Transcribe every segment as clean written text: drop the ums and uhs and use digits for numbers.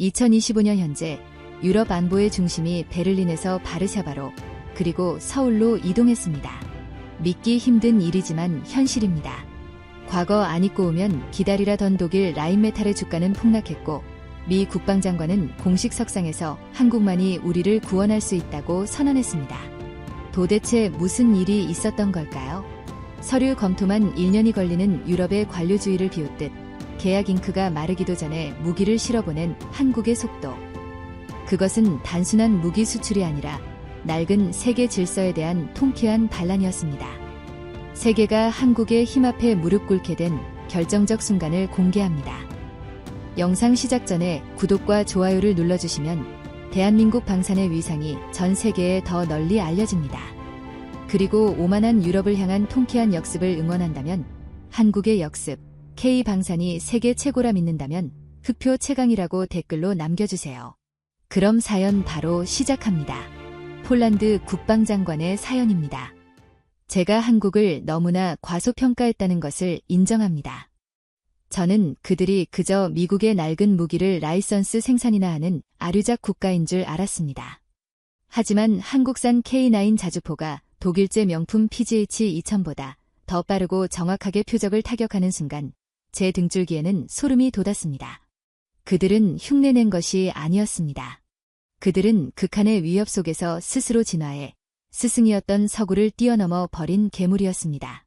2025년 현재 유럽 안보의 중심이 베를린에서 바르샤바로 그리고 서울로 이동했습니다. 믿기 힘든 일이지만 현실입니다. 과거 안 잊고 오면 기다리라던 독일 라인메탈의 주가는 폭락했고 미 국방장관은 공식 석상에서 한국만이 우리를 구원할 수 있다고 선언했습니다. 도대체 무슨 일이 있었던 걸까요? 서류 검토만 1년이 걸리는 유럽의 관료주의를 비웃듯 계약 잉크가 마르기도 전에 무기를 실어보낸 한국의 속도. 그것은 단순한 무기 수출이 아니라 낡은 세계 질서에 대한 통쾌한 반란이었습니다. 세계가 한국의 힘 앞에 무릎 꿇게 된 결정적 순간을 공개합니다. 영상 시작 전에 구독과 좋아요를 눌러주시면 대한민국 방산의 위상이 전 세계에 더 널리 알려집니다. 그리고 오만한 유럽을 향한 통쾌한 역습을 응원한다면 한국의 역습, K방산이 세계 최고라 믿는다면 흑표 최강이라고 댓글로 남겨주세요. 그럼 사연 바로 시작합니다. 폴란드 국방장관의 사연입니다. 제가 한국을 너무나 과소평가했다는 것을 인정합니다. 저는 그들이 그저 미국의 낡은 무기를 라이선스 생산이나 하는 아류작 국가인 줄 알았습니다. 하지만 한국산 K9 자주포가 독일제 명품 PGH-2000보다 더 빠르고 정확하게 표적을 타격하는 순간 제 등줄기에는 소름이 돋았습니다. 그들은 흉내낸 것이 아니었습니다. 그들은 극한의 위협 속에서 스스로 진화해 스승이었던 서구를 뛰어넘어 버린 괴물이었습니다.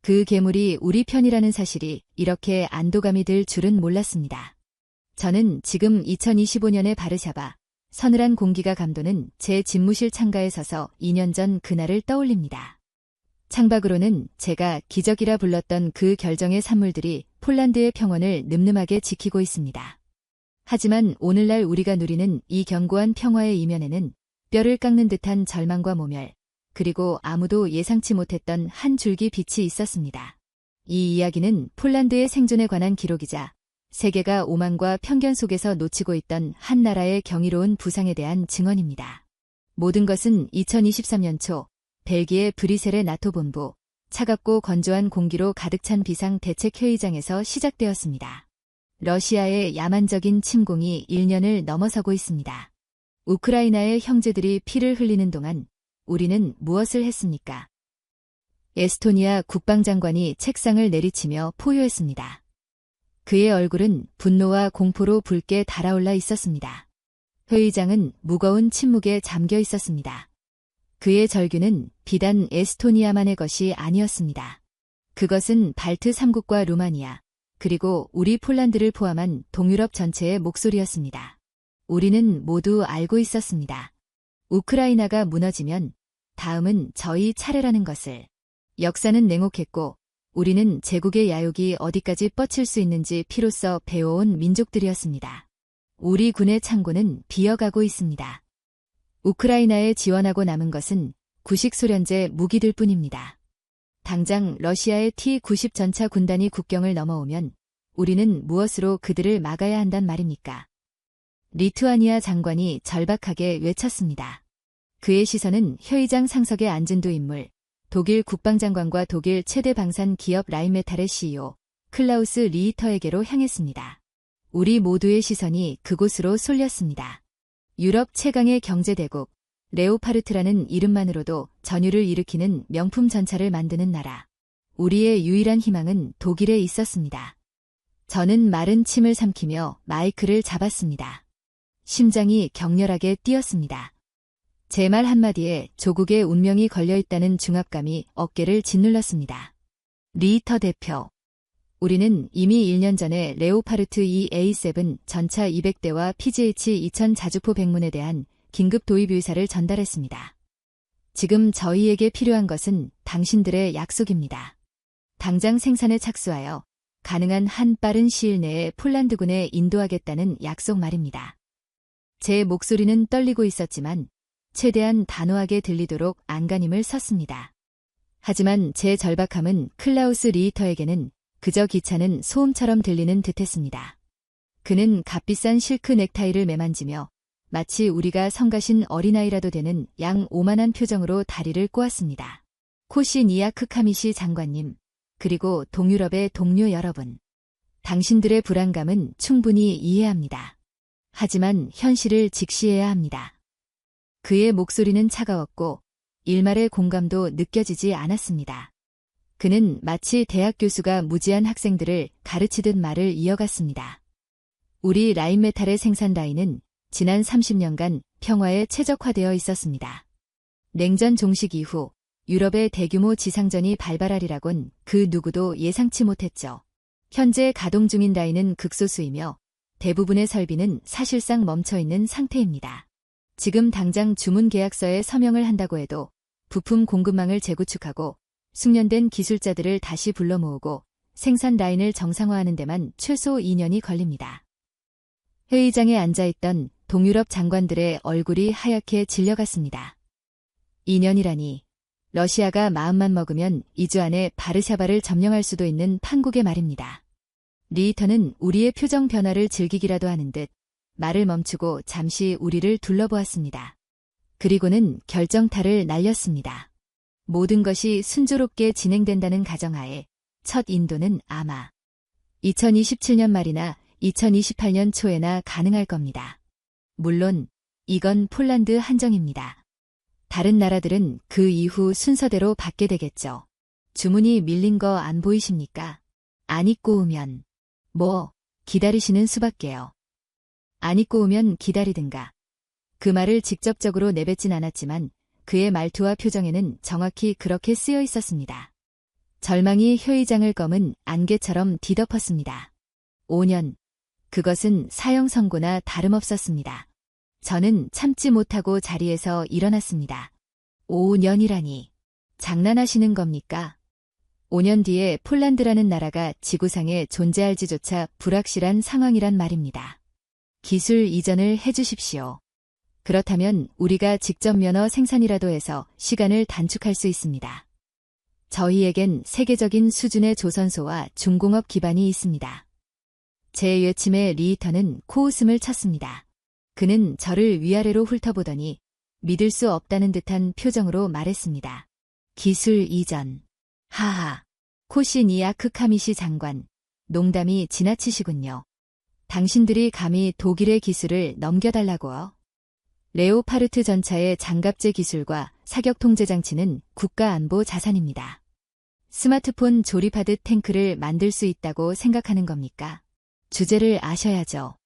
그 괴물이 우리 편이라는 사실이 이렇게 안도감이 들 줄은 몰랐습니다. 저는 지금 2025년의 바르샤바, 서늘한 공기가 감도는 제 집무실 창가에 서서 2년 전 그날을 떠올립니다. 창밖으로는 제가 기적이라 불렀던 그 결정의 산물들이 폴란드의 평원을 늠름하게 지키고 있습니다. 하지만 오늘날 우리가 누리는 이 견고한 평화의 이면에는 뼈를 깎는 듯한 절망과 모멸, 그리고 아무도 예상치 못했던 한 줄기 빛이 있었습니다. 이 이야기는 폴란드의 생존에 관한 기록이자 세계가 오만과 편견 속에서 놓치고 있던 한 나라의 경이로운 부상에 대한 증언입니다. 모든 것은 2023년 초 벨기에 브뤼셀의 나토 본부, 차갑고 건조한 공기로 가득 찬 비상대책회의장에서 시작되었습니다. 러시아의 야만적인 침공이 1년을 넘어서고 있습니다. 우크라이나의 형제들이 피를 흘리는 동안 우리는 무엇을 했습니까? 에스토니아 국방장관이 책상을 내리치며 포효했습니다. 그의 얼굴은 분노와 공포로 붉게 달아올라 있었습니다. 회의장은 무거운 침묵에 잠겨 있었습니다. 그의 절규는 비단 에스토니아만의 것이 아니었습니다. 그것은 발트 3국과 루마니아, 그리고 우리 폴란드를 포함한 동유럽 전체의 목소리였습니다. 우리는 모두 알고 있었습니다. 우크라이나가 무너지면 다음은 저희 차례라는 것을. 역사는 냉혹했고 우리는 제국의 야욕이 어디까지 뻗칠 수 있는지 피로써 배워온 민족들이었습니다. 우리 군의 창고는 비어가고 있습니다. 우크라이나에 지원하고 남은 것은 구식 소련제 무기들 뿐입니다. 당장 러시아의 T-90 전차 군단이 국경을 넘어오면 우리는 무엇으로 그들을 막아야 한단 말입니까? 리투아니아 장관이 절박하게 외쳤습니다. 그의 시선은 회의장 상석에 앉은 두 인물, 독일 국방장관과 독일 최대 방산 기업 라인메탈의 CEO, 클라우스 리히터에게로 향했습니다. 우리 모두의 시선이 그곳으로 쏠렸습니다. 유럽 최강의 경제대국, 레오파르트라는 이름만으로도 전율을 일으키는 명품 전차를 만드는 나라. 우리의 유일한 희망은 독일에 있었습니다. 저는 마른 침을 삼키며 마이크를 잡았습니다. 심장이 격렬하게 뛰었습니다. 제 말 한마디에 조국의 운명이 걸려있다는 중압감이 어깨를 짓눌렀습니다. 리히터 대표. 우리는 이미 1년 전에 레오파르트 2A7 전차 200대와 PGH-2000 자주포 100문에 대한 긴급 도입 의사를 전달했습니다. 지금 저희에게 필요한 것은 당신들의 약속입니다. 당장 생산에 착수하여 가능한 한 빠른 시일 내에 폴란드군에 인도하겠다는 약속 말입니다. 제 목소리는 떨리고 있었지만 최대한 단호하게 들리도록 안간힘을 썼습니다. 하지만 제 절박함은 클라우스 리히터에게는 그저 기차는 소음처럼 들리는 듯했습니다. 그는 값비싼 실크 넥타이를 매만지며 마치 우리가 성가신 어린아이라도 되는 양 오만한 표정으로 다리를 꼬았습니다. 코시니아 크카미시 장관님, 그리고 동유럽의 동료 여러분. 당신들의 불안감은 충분히 이해합니다. 하지만 현실을 직시해야 합니다. 그의 목소리는 차가웠고 일말의 공감도 느껴지지 않았습니다. 그는 마치 대학 교수가 무지한 학생들을 가르치듯 말을 이어갔습니다. 우리 라인메탈의 생산 라인은 지난 30년간 평화에 최적화되어 있었습니다. 냉전 종식 이후 유럽의 대규모 지상전이 발발하리라곤 그 누구도 예상치 못했죠. 현재 가동 중인 라인은 극소수이며 대부분의 설비는 사실상 멈춰있는 상태입니다. 지금 당장 주문 계약서에 서명을 한다고 해도 부품 공급망을 재구축하고 숙련된 기술자들을 다시 불러 모으고 생산 라인을 정상화하는 데만 최소 2년이 걸립니다. 회의장에 앉아있던 동유럽 장관들의 얼굴이 하얗게 질려갔습니다. 2년이라니 러시아가 마음만 먹으면 2주 안에 바르샤바를 점령할 수도 있는 판국의 말입니다. 리히터는 우리의 표정 변화를 즐기기라도 하는 듯 말을 멈추고 잠시 우리를 둘러보았습니다. 그리고는 결정타를 날렸습니다. 모든 것이 순조롭게 진행된다는 가정하에 첫 인도는 아마 2027년 말이나 2028년 초에나 가능할 겁니다. 물론 이건 폴란드 한정입니다. 다른 나라들은 그 이후 순서대로 받게 되겠죠. 주문이 밀린 거 안 보이십니까? 안 입고 오면 기다리시는 수밖에요. 안 입고 오면 기다리든가. 그 말을 직접적으로 내뱉진 않았지만 그의 말투와 표정에는 정확히 그렇게 쓰여 있었습니다. 절망이 회의장을 검은 안개처럼 뒤덮었습니다. 5년. 그것은 사형 선고나 다름없었습니다. 저는 참지 못하고 자리에서 일어났습니다. 5년이라니. 장난하시는 겁니까? 5년 뒤에 폴란드라는 나라가 지구상에 존재할지조차 불확실한 상황이란 말입니다. 기술 이전을 해주십시오. 그렇다면 우리가 직접 면허 생산이라도 해서 시간을 단축할 수 있습니다. 저희에겐 세계적인 수준의 조선소와 중공업 기반이 있습니다. 제 외침에 리히터는 코웃음을 쳤습니다. 그는 저를 위아래로 훑어보더니 믿을 수 없다는 듯한 표정으로 말했습니다. 기술 이전. 하하. 코시니아크 카미시 장관. 농담이 지나치시군요. 당신들이 감히 독일의 기술을 넘겨달라고요? 레오파르트 전차의 장갑제 기술과 사격 통제 장치는 국가 안보 자산입니다. 스마트폰 조립하듯 탱크를 만들 수 있다고 생각하는 겁니까? 주제를 아셔야죠.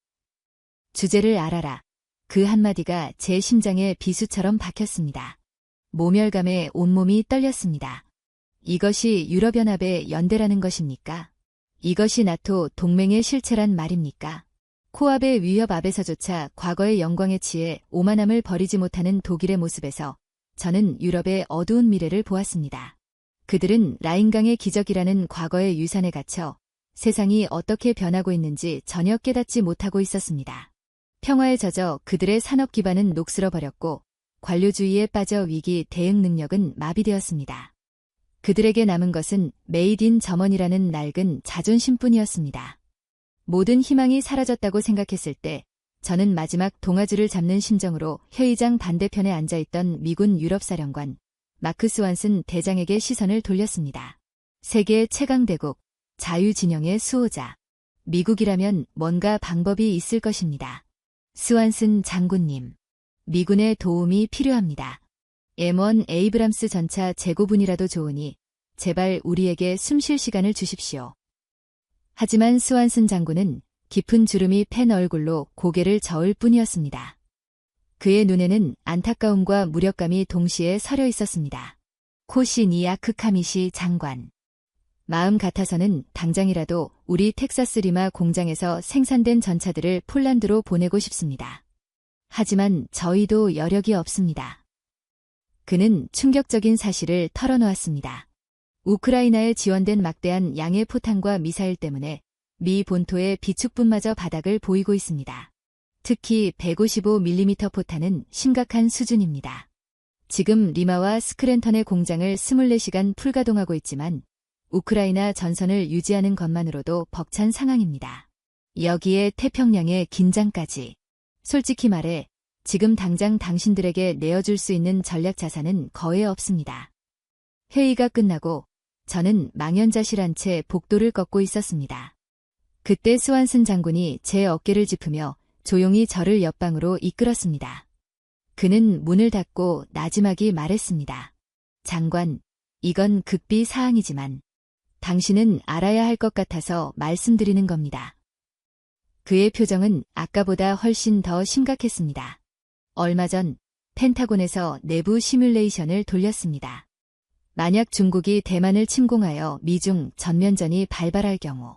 주제를 알아라. 그 한마디가 제 심장에 비수처럼 박혔습니다. 모멸감에 온몸이 떨렸습니다. 이것이 유럽연합의 연대라는 것입니까? 이것이 나토 동맹의 실체란 말입니까? 코앞의 위협 앞에서조차 과거의 영광에 취해 오만함을 버리지 못하는 독일의 모습에서 저는 유럽의 어두운 미래를 보았습니다. 그들은 라인강의 기적이라는 과거의 유산에 갇혀 세상이 어떻게 변하고 있는지 전혀 깨닫지 못하고 있었습니다. 평화에 젖어 그들의 산업 기반은 녹슬어 버렸고 관료주의에 빠져 위기 대응 능력은 마비되었습니다. 그들에게 남은 것은 메이드 인 저먼이라는 낡은 자존심뿐이었습니다. 모든 희망이 사라졌다고 생각했을 때 저는 마지막 동아줄을 잡는 심정으로 회의장 반대편에 앉아있던 미군 유럽사령관 마크 스완슨 대장에게 시선을 돌렸습니다. 세계 최강대국, 자유진영의 수호자. 미국이라면 뭔가 방법이 있을 것입니다. 스완슨 장군님. 미군의 도움이 필요합니다. M1 에이브람스 전차 재고분이라도 좋으니 제발 우리에게 숨쉴 시간을 주십시오. 하지만 스완슨 장군은 깊은 주름이 팬 얼굴로 고개를 저을 뿐이었습니다. 그의 눈에는 안타까움과 무력감이 동시에 서려 있었습니다. 코시니아크 카미시 장관. 마음 같아서는 당장이라도 우리 텍사스 리마 공장에서 생산된 전차들을 폴란드로 보내고 싶습니다. 하지만 저희도 여력이 없습니다. 그는 충격적인 사실을 털어놓았습니다. 우크라이나에 지원된 막대한 양의 포탄과 미사일 때문에 미 본토의 비축분마저 바닥을 보이고 있습니다. 특히 155mm 포탄은 심각한 수준입니다. 지금 리마와 스크랜턴의 공장을 24시간 풀가동하고 있지만 우크라이나 전선을 유지하는 것만으로도 벅찬 상황입니다. 여기에 태평양의 긴장까지. 솔직히 말해 지금 당장 당신들에게 내어줄 수 있는 전략 자산은 거의 없습니다. 회의가 끝나고 저는 망연자실한 채 복도를 걷고 있었습니다. 그때 스완슨 장군이 제 어깨를 짚으며 조용히 저를 옆방으로 이끌었습니다. 그는 문을 닫고 나지막이 말했습니다. 장관, 이건 극비 사항이지만 당신은 알아야 할 것 같아서 말씀드리는 겁니다. 그의 표정은 아까보다 훨씬 더 심각했습니다. 얼마 전 펜타곤에서 내부 시뮬레이션을 돌렸습니다. 만약 중국이 대만을 침공하여 미중 전면전이 발발할 경우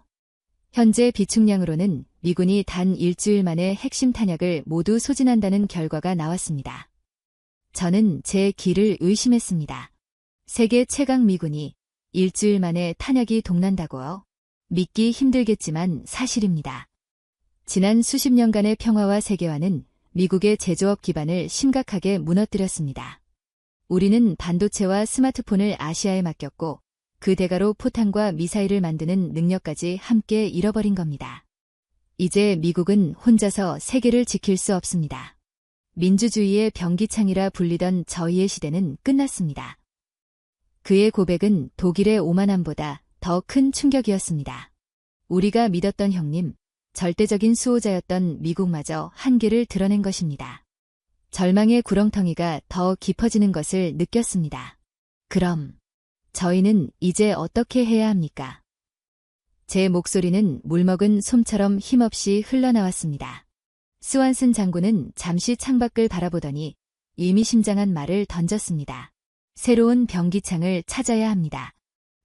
현재 비축량으로는 미군이 단 일주일 만에 핵심 탄약을 모두 소진한다는 결과가 나왔습니다. 저는 제 귀를 의심했습니다. 세계 최강 미군이 일주일 만에 탄약이 동난다고요? 믿기 힘들겠지만 사실입니다. 지난 수십 년간의 평화와 세계화는 미국의 제조업 기반을 심각하게 무너뜨렸습니다. 우리는 반도체와 스마트폰을 아시아에 맡겼고 그 대가로 포탄과 미사일을 만드는 능력까지 함께 잃어버린 겁니다. 이제 미국은 혼자서 세계를 지킬 수 없습니다. 민주주의의 병기창이라 불리던 저희의 시대는 끝났습니다. 그의 고백은 독일의 오만함보다 더 큰 충격이었습니다. 우리가 믿었던 형님, 절대적인 수호자였던 미국마저 한계를 드러낸 것입니다. 절망의 구렁텅이가 더 깊어지는 것을 느꼈습니다. 그럼 저희는 이제 어떻게 해야 합니까? 제 목소리는 물먹은 솜처럼 힘없이 흘러나왔습니다. 스완슨 장군은 잠시 창밖을 바라보더니 의미심장한 말을 던졌습니다. 새로운 병기창을 찾아야 합니다.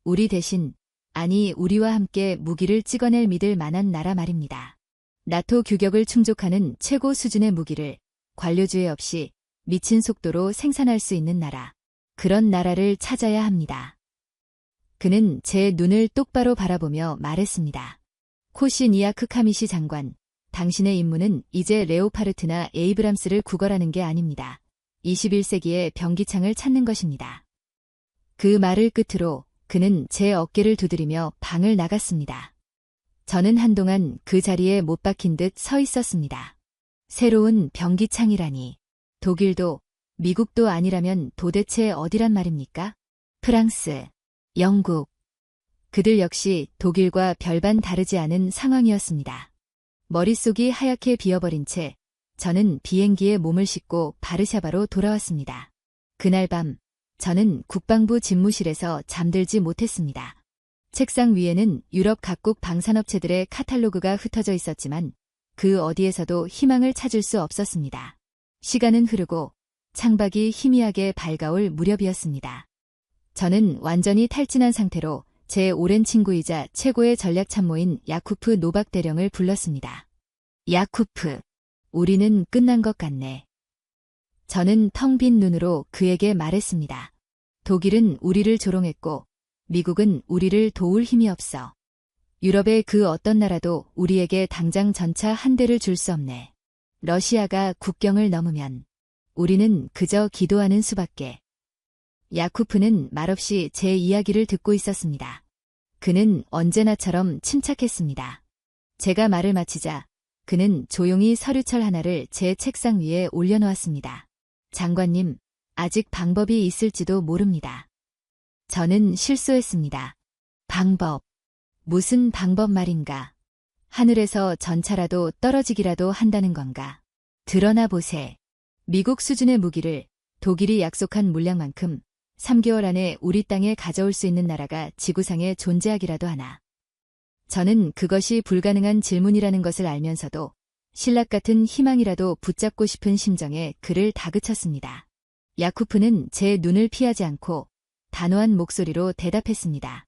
우리 대신, 아니 우리와 함께 무기를 찍어낼 믿을 만한 나라 말입니다. 나토 규격을 충족하는 최고 수준의 무기를 관료주의 없이 미친 속도로 생산할 수 있는 나라. 그런 나라를 찾아야 합니다. 그는 제 눈을 똑바로 바라보며 말했습니다. 코시니아크 카미시 장관, 당신의 임무는 이제 레오파르트나 에이브람스를 구걸하는 게 아닙니다. 21세기의 병기창을 찾는 것입니다. 그 말을 끝으로 그는 제 어깨를 두드리며 방을 나갔습니다. 저는 한동안 그 자리에 못 박힌 듯 서 있었습니다. 새로운 병기창이라니. 독일도 미국도 아니라면 도대체 어디란 말입니까? 프랑스, 영국. 그들 역시 독일과 별반 다르지 않은 상황이었습니다. 머릿속이 하얗게 비어버린 채 저는 비행기에 몸을 싣고 바르샤바로 돌아왔습니다. 그날 밤 저는 국방부 집무실에서 잠들지 못했습니다. 책상 위에는 유럽 각국 방산업체들의 카탈로그가 흩어져 있었지만 그 어디에서도 희망을 찾을 수 없었습니다. 시간은 흐르고 창밖이 희미하게 밝아올 무렵이었습니다. 저는 완전히 탈진한 상태로 제 오랜 친구이자 최고의 전략 참모인 야쿠프 노박 대령을 불렀습니다. 야쿠프, 우리는 끝난 것 같네. 저는 텅 빈 눈으로 그에게 말했습니다. 독일은 우리를 조롱했고 미국은 우리를 도울 힘이 없어. 유럽의 그 어떤 나라도 우리에게 당장 전차 한 대를 줄 수 없네. 러시아가 국경을 넘으면 우리는 그저 기도하는 수밖에. 야쿠프는 말없이 제 이야기를 듣고 있었습니다. 그는 언제나처럼 침착했습니다. 제가 말을 마치자 그는 조용히 서류철 하나를 제 책상 위에 올려놓았습니다. 장관님, 아직 방법이 있을지도 모릅니다. 저는 실수했습니다. 방법. 무슨 방법 말인가? 하늘에서 전차라도 떨어지기라도 한다는 건가? 드러나 보세. 미국 수준의 무기를 독일이 약속한 물량만큼 3개월 안에 우리 땅에 가져올 수 있는 나라가 지구상에 존재하기라도 하나. 저는 그것이 불가능한 질문이라는 것을 알면서도 신락 같은 희망이라도 붙잡고 싶은 심정에 그를 다그쳤습니다. 야쿠프는 제 눈을 피하지 않고 단호한 목소리로 대답했습니다.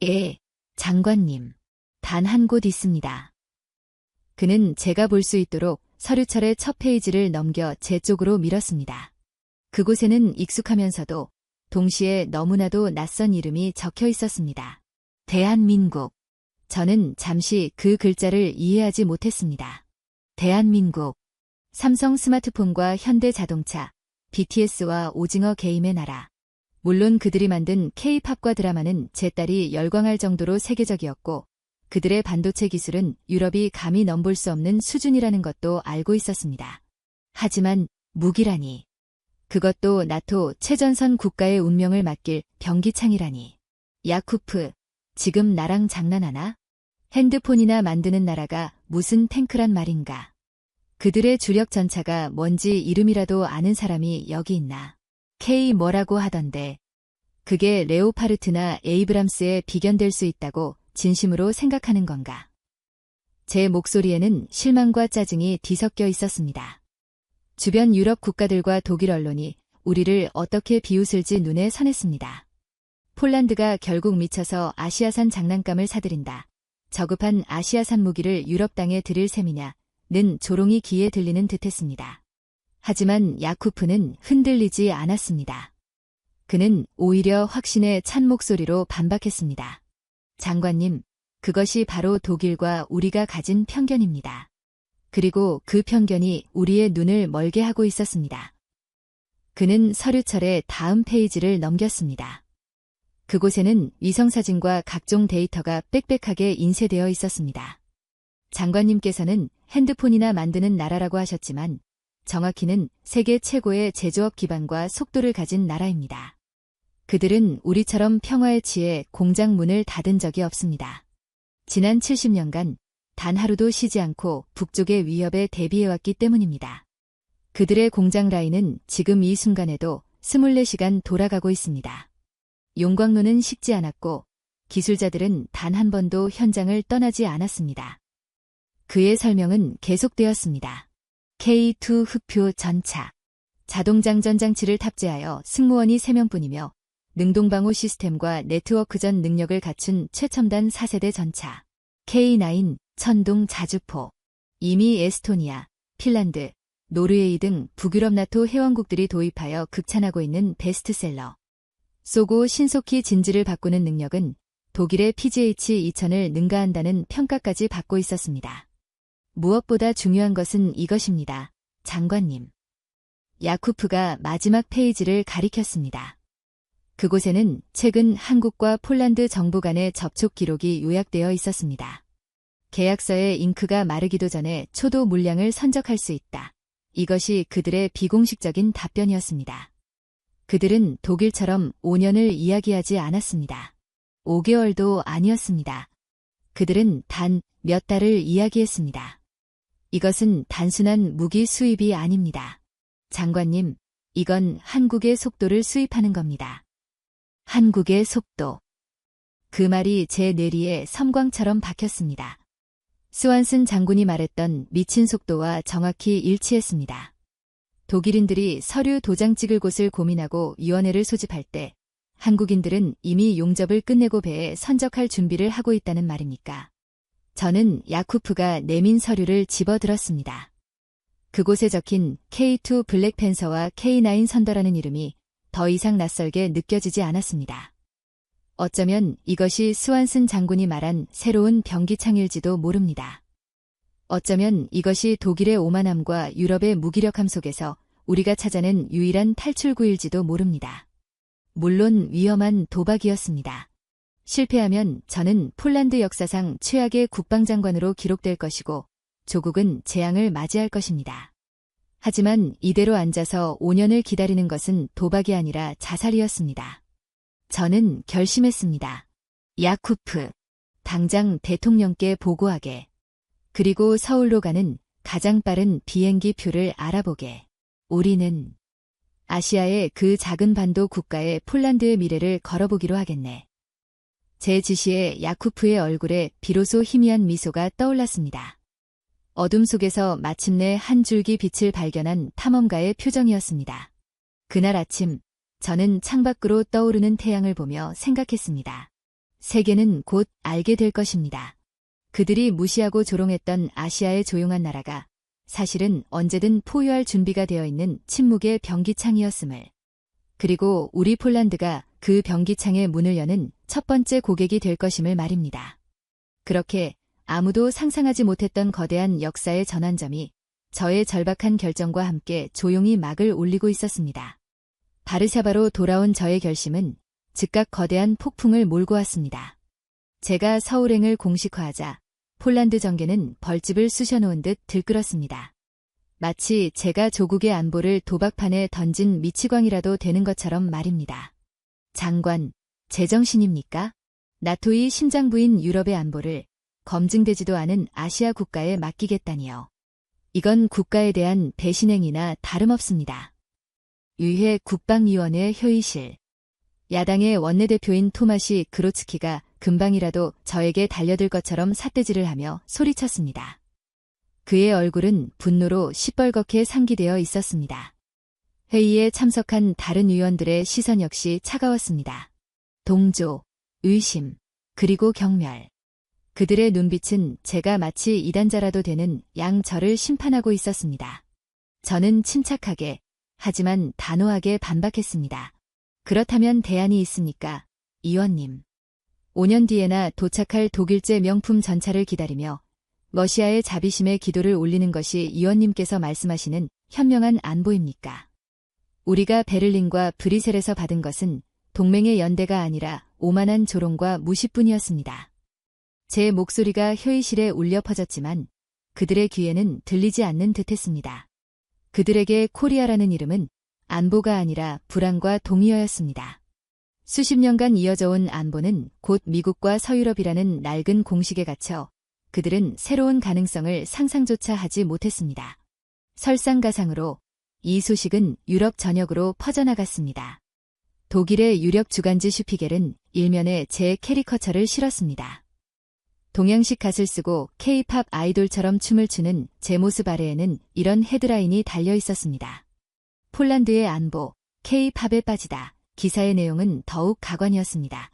예, 장관님. 단 한 곳 있습니다. 그는 제가 볼 수 있도록 서류철의 첫 페이지를 넘겨 제 쪽으로 밀었습니다. 그곳에는 익숙하면서도 동시에 너무나도 낯선 이름이 적혀 있었습니다. 대한민국. 저는 잠시 그 글자를 이해하지 못했습니다. 대한민국. 삼성 스마트폰과 현대 자동차, BTS와 오징어 게임의 나라. 물론 그들이 만든 K-팝과 드라마는 제 딸이 열광할 정도로 세계적이었고 그들의 반도체 기술은 유럽이 감히 넘볼 수 없는 수준이라는 것도 알고 있었습니다. 하지만 무기라니. 그것도 나토 최전선 국가의 운명을 맡길 병기창이라니. 야쿠프, 지금 나랑 장난하나? 핸드폰이나 만드는 나라가 무슨 탱크란 말인가? 그들의 주력 전차가 뭔지 이름이라도 아는 사람이 여기 있나? K 뭐라고 하던데. 그게 레오파르트나 에이브람스에 비견될 수 있다고 진심으로 생각하는 건가? 제 목소리에는 실망과 짜증이 뒤섞여 있었습니다. 주변 유럽 국가들과 독일 언론이 우리를 어떻게 비웃을지 눈에 선했습니다. 폴란드가 결국 미쳐서 아시아산 장난감을 사들인다. 저급한 아시아산 무기를 유럽 땅에 들일 셈이냐? 는 조롱이 귀에 들리는 듯했습니다. 하지만 야쿠프는 흔들리지 않았습니다. 그는 오히려 확신에 찬 목소리로 반박했습니다. 장관님, 그것이 바로 독일과 우리가 가진 편견입니다. 그리고 그 편견이 우리의 눈을 멀게 하고 있었습니다. 그는 서류철의 다음 페이지를 넘겼습니다. 그곳에는 위성사진과 각종 데이터가 빽빽하게 인쇄되어 있었습니다. 장관님께서는 핸드폰이나 만드는 나라라고 하셨지만 정확히는 세계 최고의 제조업 기반과 속도를 가진 나라입니다. 그들은 우리처럼 평화에 취해 공장 문을 닫은 적이 없습니다. 지난 70년간 단 하루도 쉬지 않고 북쪽의 위협에 대비해왔기 때문입니다. 그들의 공장 라인은 지금 이 순간에도 24시간 돌아가고 있습니다. 용광로는 식지 않았고 기술자들은 단 한 번도 현장을 떠나지 않았습니다. 그의 설명은 계속되었습니다. K2 흑표 전차. 자동장전 장치를 탑재하여 승무원이 3명뿐이며 능동방호 시스템과 네트워크전 능력을 갖춘 최첨단 4세대 전차. K9 천둥 자주포. 이미 에스토니아, 핀란드, 노르웨이 등 북유럽 나토 회원국들이 도입하여 극찬하고 있는 베스트셀러. 쏘고 신속히 진지를 바꾸는 능력은 독일의 PGH-2000을 능가한다는 평가까지 받고 있었습니다. 무엇보다 중요한 것은 이것입니다. 장관님. 야쿠프가 마지막 페이지를 가리켰습니다. 그곳에는 최근 한국과 폴란드 정부 간의 접촉 기록이 요약되어 있었습니다. 계약서에 잉크가 마르기도 전에 초도 물량을 선적할 수 있다. 이것이 그들의 비공식적인 답변이었습니다. 그들은 독일처럼 5년을 이야기하지 않았습니다. 5개월도 아니었습니다. 그들은 단 몇 달을 이야기했습니다. 이것은 단순한 무기 수입이 아닙니다. 장관님, 이건 한국의 속도를 수입하는 겁니다. 한국의 속도. 그 말이 제 뇌리에 섬광처럼 박혔습니다. 스완슨 장군이 말했던 미친 속도와 정확히 일치했습니다. 독일인들이 서류 도장 찍을 곳을 고민하고 위원회를 소집할 때 한국인들은 이미 용접을 끝내고 배에 선적할 준비를 하고 있다는 말입니까? 저는 야쿠프가 내민 서류를 집어들었습니다. 그곳에 적힌 K2 블랙팬서와 K9 선더라는 이름이 더 이상 낯설게 느껴지지 않았습니다. 어쩌면 이것이 스완슨 장군이 말한 새로운 병기창일지도 모릅니다. 어쩌면 이것이 독일의 오만함과 유럽의 무기력함 속에서 우리가 찾아낸 유일한 탈출구일지도 모릅니다. 물론 위험한 도박이었습니다. 실패하면 저는 폴란드 역사상 최악의 국방장관으로 기록될 것이고 조국은 재앙을 맞이할 것입니다. 하지만 이대로 앉아서 5년을 기다리는 것은 도박이 아니라 자살이었습니다. 저는 결심했습니다. 야쿠프, 당장 대통령께 보고하게. 그리고 서울로 가는 가장 빠른 비행기 표를 알아보게. 우리는 아시아의 그 작은 반도 국가에 폴란드의 미래를 걸어보기로 하겠네. 제 지시에 야쿠프의 얼굴에 비로소 희미한 미소가 떠올랐습니다. 어둠 속에서 마침내 한 줄기 빛을 발견한 탐험가의 표정이었습니다. 그날 아침, 저는 창밖으로 떠오르는 태양을 보며 생각했습니다. 세계는 곧 알게 될 것입니다. 그들이 무시하고 조롱했던 아시아의 조용한 나라가 사실은 언제든 포효할 준비가 되어 있는 침묵의 병기창이었음을. 그리고 우리 폴란드가 그 병기창의 문을 여는 첫 번째 고객이 될 것임을 말입니다. 그렇게 아무도 상상하지 못했던 거대한 역사의 전환점이 저의 절박한 결정과 함께 조용히 막을 올리고 있었습니다. 바르샤바로 돌아온 저의 결심은 즉각 거대한 폭풍을 몰고 왔습니다. 제가 서울행을 공식화하자 폴란드 정계는 벌집을 쑤셔놓은 듯 들끓었습니다. 마치 제가 조국의 안보를 도박판에 던진 미치광이라도 되는 것처럼 말입니다. 장관, 제정신입니까? 나토의 심장부인 유럽의 안보를 검증되지도 않은 아시아 국가에 맡기겠다니요. 이건 국가에 대한 배신행위나 다름없습니다. 의회 국방위원회 회의실. 야당의 원내대표인 토마시 그로츠키가 금방이라도 저에게 달려들 것처럼 삿대질을 하며 소리쳤습니다. 그의 얼굴은 분노로 시뻘겋게 상기되어 있었습니다. 회의에 참석한 다른 의원들의 시선 역시 차가웠습니다. 동조, 의심, 그리고 경멸. 그들의 눈빛은 제가 마치 이단자라도 되는 저를 심판하고 있었습니다. 저는 침착하게, 하지만 단호하게 반박했습니다. 그렇다면 대안이 있습니까, 의원님? 5년 뒤에나 도착할 독일제 명품 전차를 기다리며 러시아의 자비심에 기도를 올리는 것이 의원님께서 말씀하시는 현명한 안보입니까? 우리가 베를린과 브뤼셀에서 받은 것은 동맹의 연대가 아니라 오만한 조롱과 무시뿐이었습니다. 제 목소리가 회의실에 울려 퍼졌지만 그들의 귀에는 들리지 않는 듯했습니다. 그들에게 코리아라는 이름은 안보가 아니라 불안과 동의어였습니다. 수십 년간 이어져 온 안보는 곧 미국과 서유럽이라는 낡은 공식에 갇혀 그들은 새로운 가능성을 상상조차 하지 못했습니다. 설상가상으로 이 소식은 유럽 전역으로 퍼져나갔습니다. 독일의 유력 주간지 슈피겔은 일면에 제 캐리커처를 실었습니다. 동양식 갓을 쓰고 K-팝 아이돌처럼 춤을 추는 제 모습 아래에는 이런 헤드라인이 달려 있었습니다. 폴란드의 안보, K-팝에 빠지다. 기사의 내용은 더욱 가관이었습니다.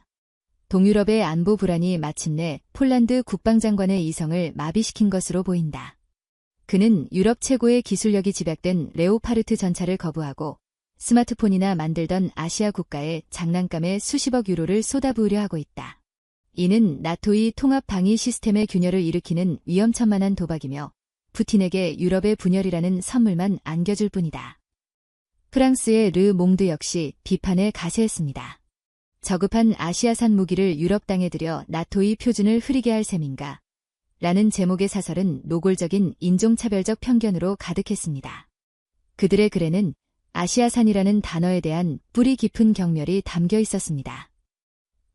동유럽의 안보 불안이 마침내 폴란드 국방장관의 이성을 마비시킨 것으로 보인다. 그는 유럽 최고의 기술력이 집약된 레오파르트 전차를 거부하고 스마트폰이나 만들던 아시아 국가에 장난감에 수십억 유로를 쏟아부으려 하고 있다. 이는 나토의 통합 방위 시스템의 균열을 일으키는 위험천만한 도박이며 푸틴에게 유럽의 분열이라는 선물만 안겨줄 뿐이다. 프랑스의 르 몽드 역시 비판에 가세했습니다. 저급한 아시아산 무기를 유럽 땅에 들여 나토의 표준을 흐리게 할 셈인가? 라는 제목의 사설은 노골적인 인종차별적 편견으로 가득했습니다. 그들의 글에는 아시아산이라는 단어에 대한 뿌리 깊은 경멸이 담겨 있었습니다.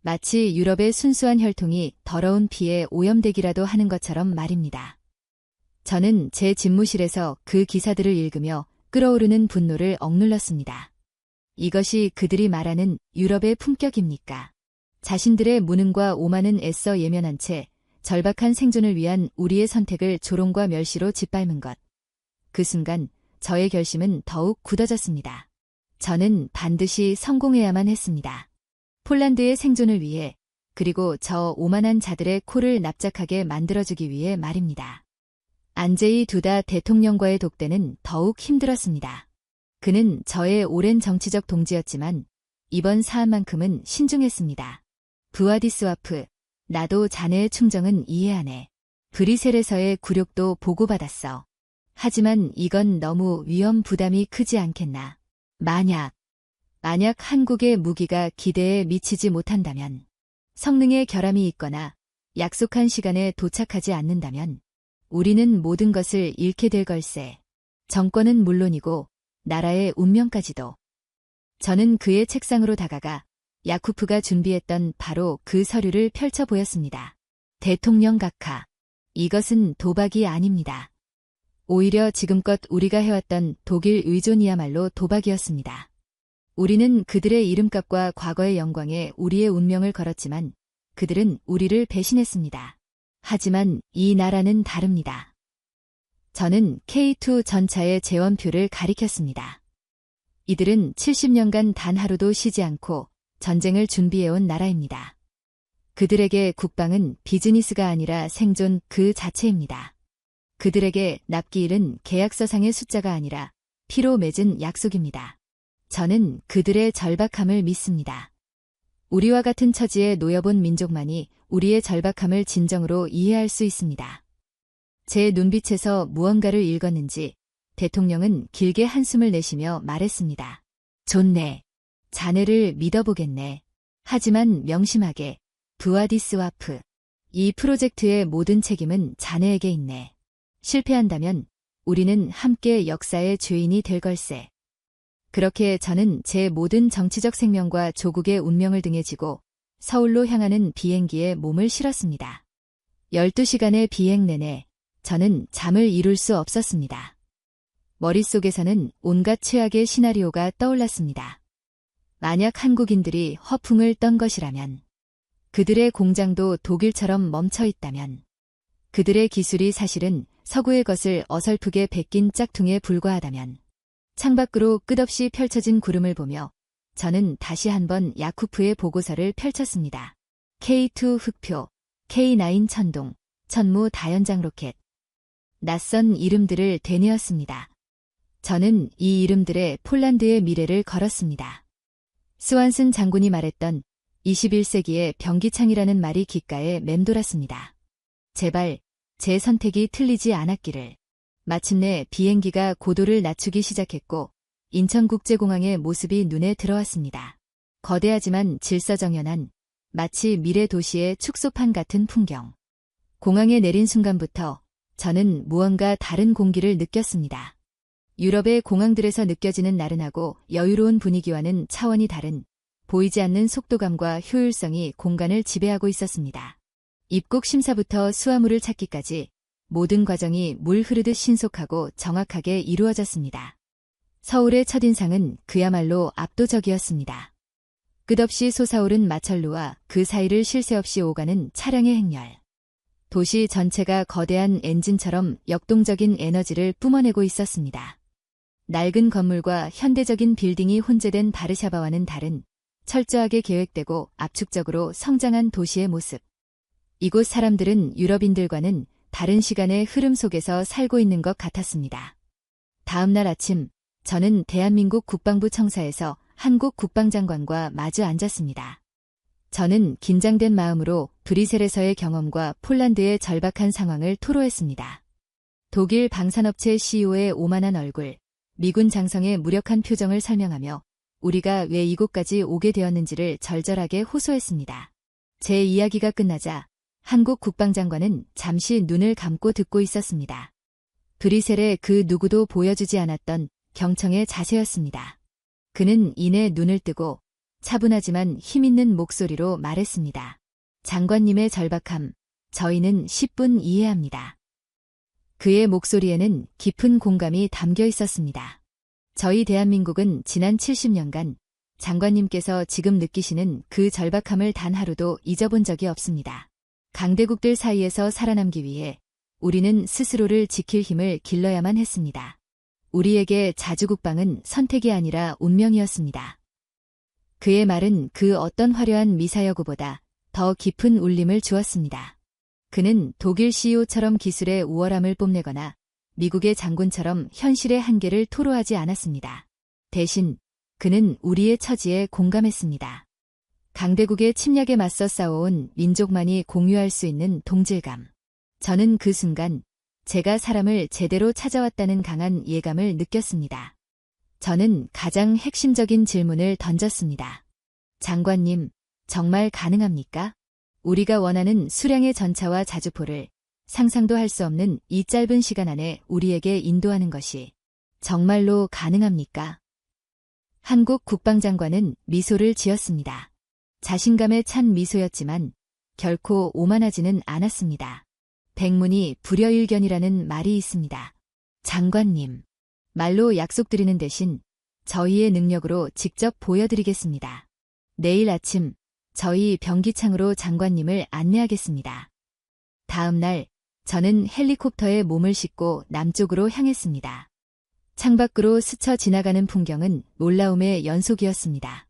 마치 유럽의 순수한 혈통이 더러운 피에 오염되기라도 하는 것처럼 말입니다. 저는 제 집무실에서 그 기사들을 읽으며 끓어오르는 분노를 억눌렀습니다. 이것이 그들이 말하는 유럽의 품격입니까? 자신들의 무능과 오만은 애써 예면한 채 절박한 생존을 위한 우리의 선택을 조롱과 멸시로 짓밟은 것. 그 순간 저의 결심은 더욱 굳어졌습니다. 저는 반드시 성공해야만 했습니다. 폴란드의 생존을 위해, 그리고 저 오만한 자들의 코를 납작하게 만들어주기 위해 말입니다. 안제이 두다 대통령과의 독대는 더욱 힘들었습니다. 그는 저의 오랜 정치적 동지였지만 이번 사안만큼은 신중했습니다. 브와디스와프, 나도 자네의 충정은 이해하네. 브뤼셀에서의 굴욕도 보고받았어. 하지만 이건 너무 위험 부담이 크지 않겠나. 만약 한국의 무기가 기대에 미치지 못한다면, 성능에 결함이 있거나 약속한 시간에 도착하지 않는다면 우리는 모든 것을 잃게 될 걸세. 정권은 물론이고 나라의 운명까지도. 저는 그의 책상으로 다가가 야쿠프가 준비했던 바로 그 서류를 펼쳐 보였습니다. 대통령 각하. 이것은 도박이 아닙니다. 오히려 지금껏 우리가 해왔던 독일 의존이야말로 도박이었습니다. 우리는 그들의 이름값과 과거의 영광에 우리의 운명을 걸었지만 그들은 우리를 배신했습니다. 하지만 이 나라는 다릅니다. 저는 K2 전차의 재원표를 가리켰습니다. 이들은 70년간 단 하루도 쉬지 않고 전쟁을 준비해온 나라입니다. 그들에게 국방은 비즈니스가 아니라 생존 그 자체입니다. 그들에게 납기일은 계약서상의 숫자가 아니라 피로 맺은 약속입니다. 저는 그들의 절박함을 믿습니다. 우리와 같은 처지에 놓여본 민족만이 우리의 절박함을 진정으로 이해할 수 있습니다. 제 눈빛에서 무언가를 읽었는지 대통령은 길게 한숨을 내쉬며 말했습니다. 좋네. 자네를 믿어보겠네. 하지만 명심하게, 브와디스와프. 이 프로젝트의 모든 책임은 자네에게 있네. 실패한다면 우리는 함께 역사의 죄인이 될 걸세. 그렇게 저는 제 모든 정치적 생명과 조국의 운명을 등에 지고 서울로 향하는 비행기에 몸을 실었습니다. 12시간의 비행 내내 저는 잠을 이룰 수 없었습니다. 머릿속에서는 온갖 최악의 시나리오가 떠올랐습니다. 만약 한국인들이 허풍을 떤 것이라면, 그들의 공장도 독일처럼 멈춰 있다면, 그들의 기술이 사실은 서구의 것을 어설프게 베낀 짝퉁에 불과하다면, 창밖으로 끝없이 펼쳐진 구름을 보며 저는 다시 한번 야쿠프의 보고서를 펼쳤습니다. K2 흑표, K9 천동, 천무 다연장 로켓. 낯선 이름들을 되뇌었습니다. 저는 이 이름들에 폴란드의 미래를 걸었습니다. 스완슨 장군이 말했던 21세기의 병기창이라는 말이 귓가에 맴돌았습니다. 제발 제 선택이 틀리지 않았기를. 마침내 비행기가 고도를 낮추기 시작했고 인천국제공항의 모습이 눈에 들어왔습니다. 거대하지만 질서정연한 마치 미래 도시의 축소판 같은 풍경. 공항에 내린 순간부터 저는 무언가 다른 공기를 느꼈습니다. 유럽의 공항들에서 느껴지는 나른하고 여유로운 분위기와는 차원이 다른 보이지 않는 속도감과 효율성이 공간을 지배하고 있었습니다. 입국 심사부터 수화물을 찾기까지 모든 과정이 물 흐르듯 신속하고 정확하게 이루어졌습니다. 서울의 첫인상은 그야말로 압도적이었습니다. 끝없이 솟아오른 마철루와 그 사이를 쉴 새 없이 오가는 차량의 행렬. 도시 전체가 거대한 엔진처럼 역동적인 에너지를 뿜어내고 있었습니다. 낡은 건물과 현대적인 빌딩이 혼재된 바르샤바와는 다른 철저하게 계획되고 압축적으로 성장한 도시의 모습. 이곳 사람들은 유럽인들과는 다른 시간의 흐름 속에서 살고 있는 것 같았습니다. 다음 날 아침, 저는 대한민국 국방부 청사에서 한국 국방장관과 마주 앉았습니다. 저는 긴장된 마음으로 브뤼셀에서의 경험과 폴란드의 절박한 상황을 토로했습니다. 독일 방산업체 CEO의 오만한 얼굴, 미군 장성의 무력한 표정을 설명하며 우리가 왜 이곳까지 오게 되었는지를 절절하게 호소했습니다. 제 이야기가 끝나자 한국 국방장관은 잠시 눈을 감고 듣고 있었습니다. 브뤼셀의 그 누구도 보여주지 않았던 경청의 자세였습니다. 그는 이내 눈을 뜨고 차분하지만 힘있는 목소리로 말했습니다. 장관님의 절박함, 저희는 10분 이해합니다. 그의 목소리에는 깊은 공감이 담겨 있었습니다. 저희 대한민국은 지난 70년간 장관님께서 지금 느끼시는 그 절박함을 단 하루도 잊어본 적이 없습니다. 강대국들 사이에서 살아남기 위해 우리는 스스로를 지킬 힘을 길러야만 했습니다. 우리에게 자주국방은 선택이 아니라 운명이었습니다. 그의 말은 그 어떤 화려한 미사여구보다 더 깊은 울림을 주었습니다. 그는 독일 CEO처럼 기술의 우월함을 뽐내거나 미국의 장군처럼 현실의 한계를 토로하지 않았습니다. 대신 그는 우리의 처지에 공감했습니다. 강대국의 침략에 맞서 싸워온 민족만이 공유할 수 있는 동질감. 저는 그 순간 제가 사람을 제대로 찾아왔다는 강한 예감을 느꼈습니다. 저는 가장 핵심적인 질문을 던졌습니다. 장관님, 정말 가능합니까? 우리가 원하는 수량의 전차와 자주포를 상상도 할 수 없는 이 짧은 시간 안에 우리에게 인도하는 것이 정말로 가능합니까? 한국 국방장관은 미소를 지었습니다. 자신감에 찬 미소였지만 결코 오만하지는 않았습니다. 백문이 불여일견이라는 말이 있습니다. 장관님, 말로 약속드리는 대신 저희의 능력으로 직접 보여드리겠습니다. 내일 아침 저희 병기창으로 장관님을 안내하겠습니다. 다음 날 저는 헬리콥터에 몸을 싣고 남쪽으로 향했습니다. 창밖으로 스쳐 지나가는 풍경은 놀라움의 연속이었습니다.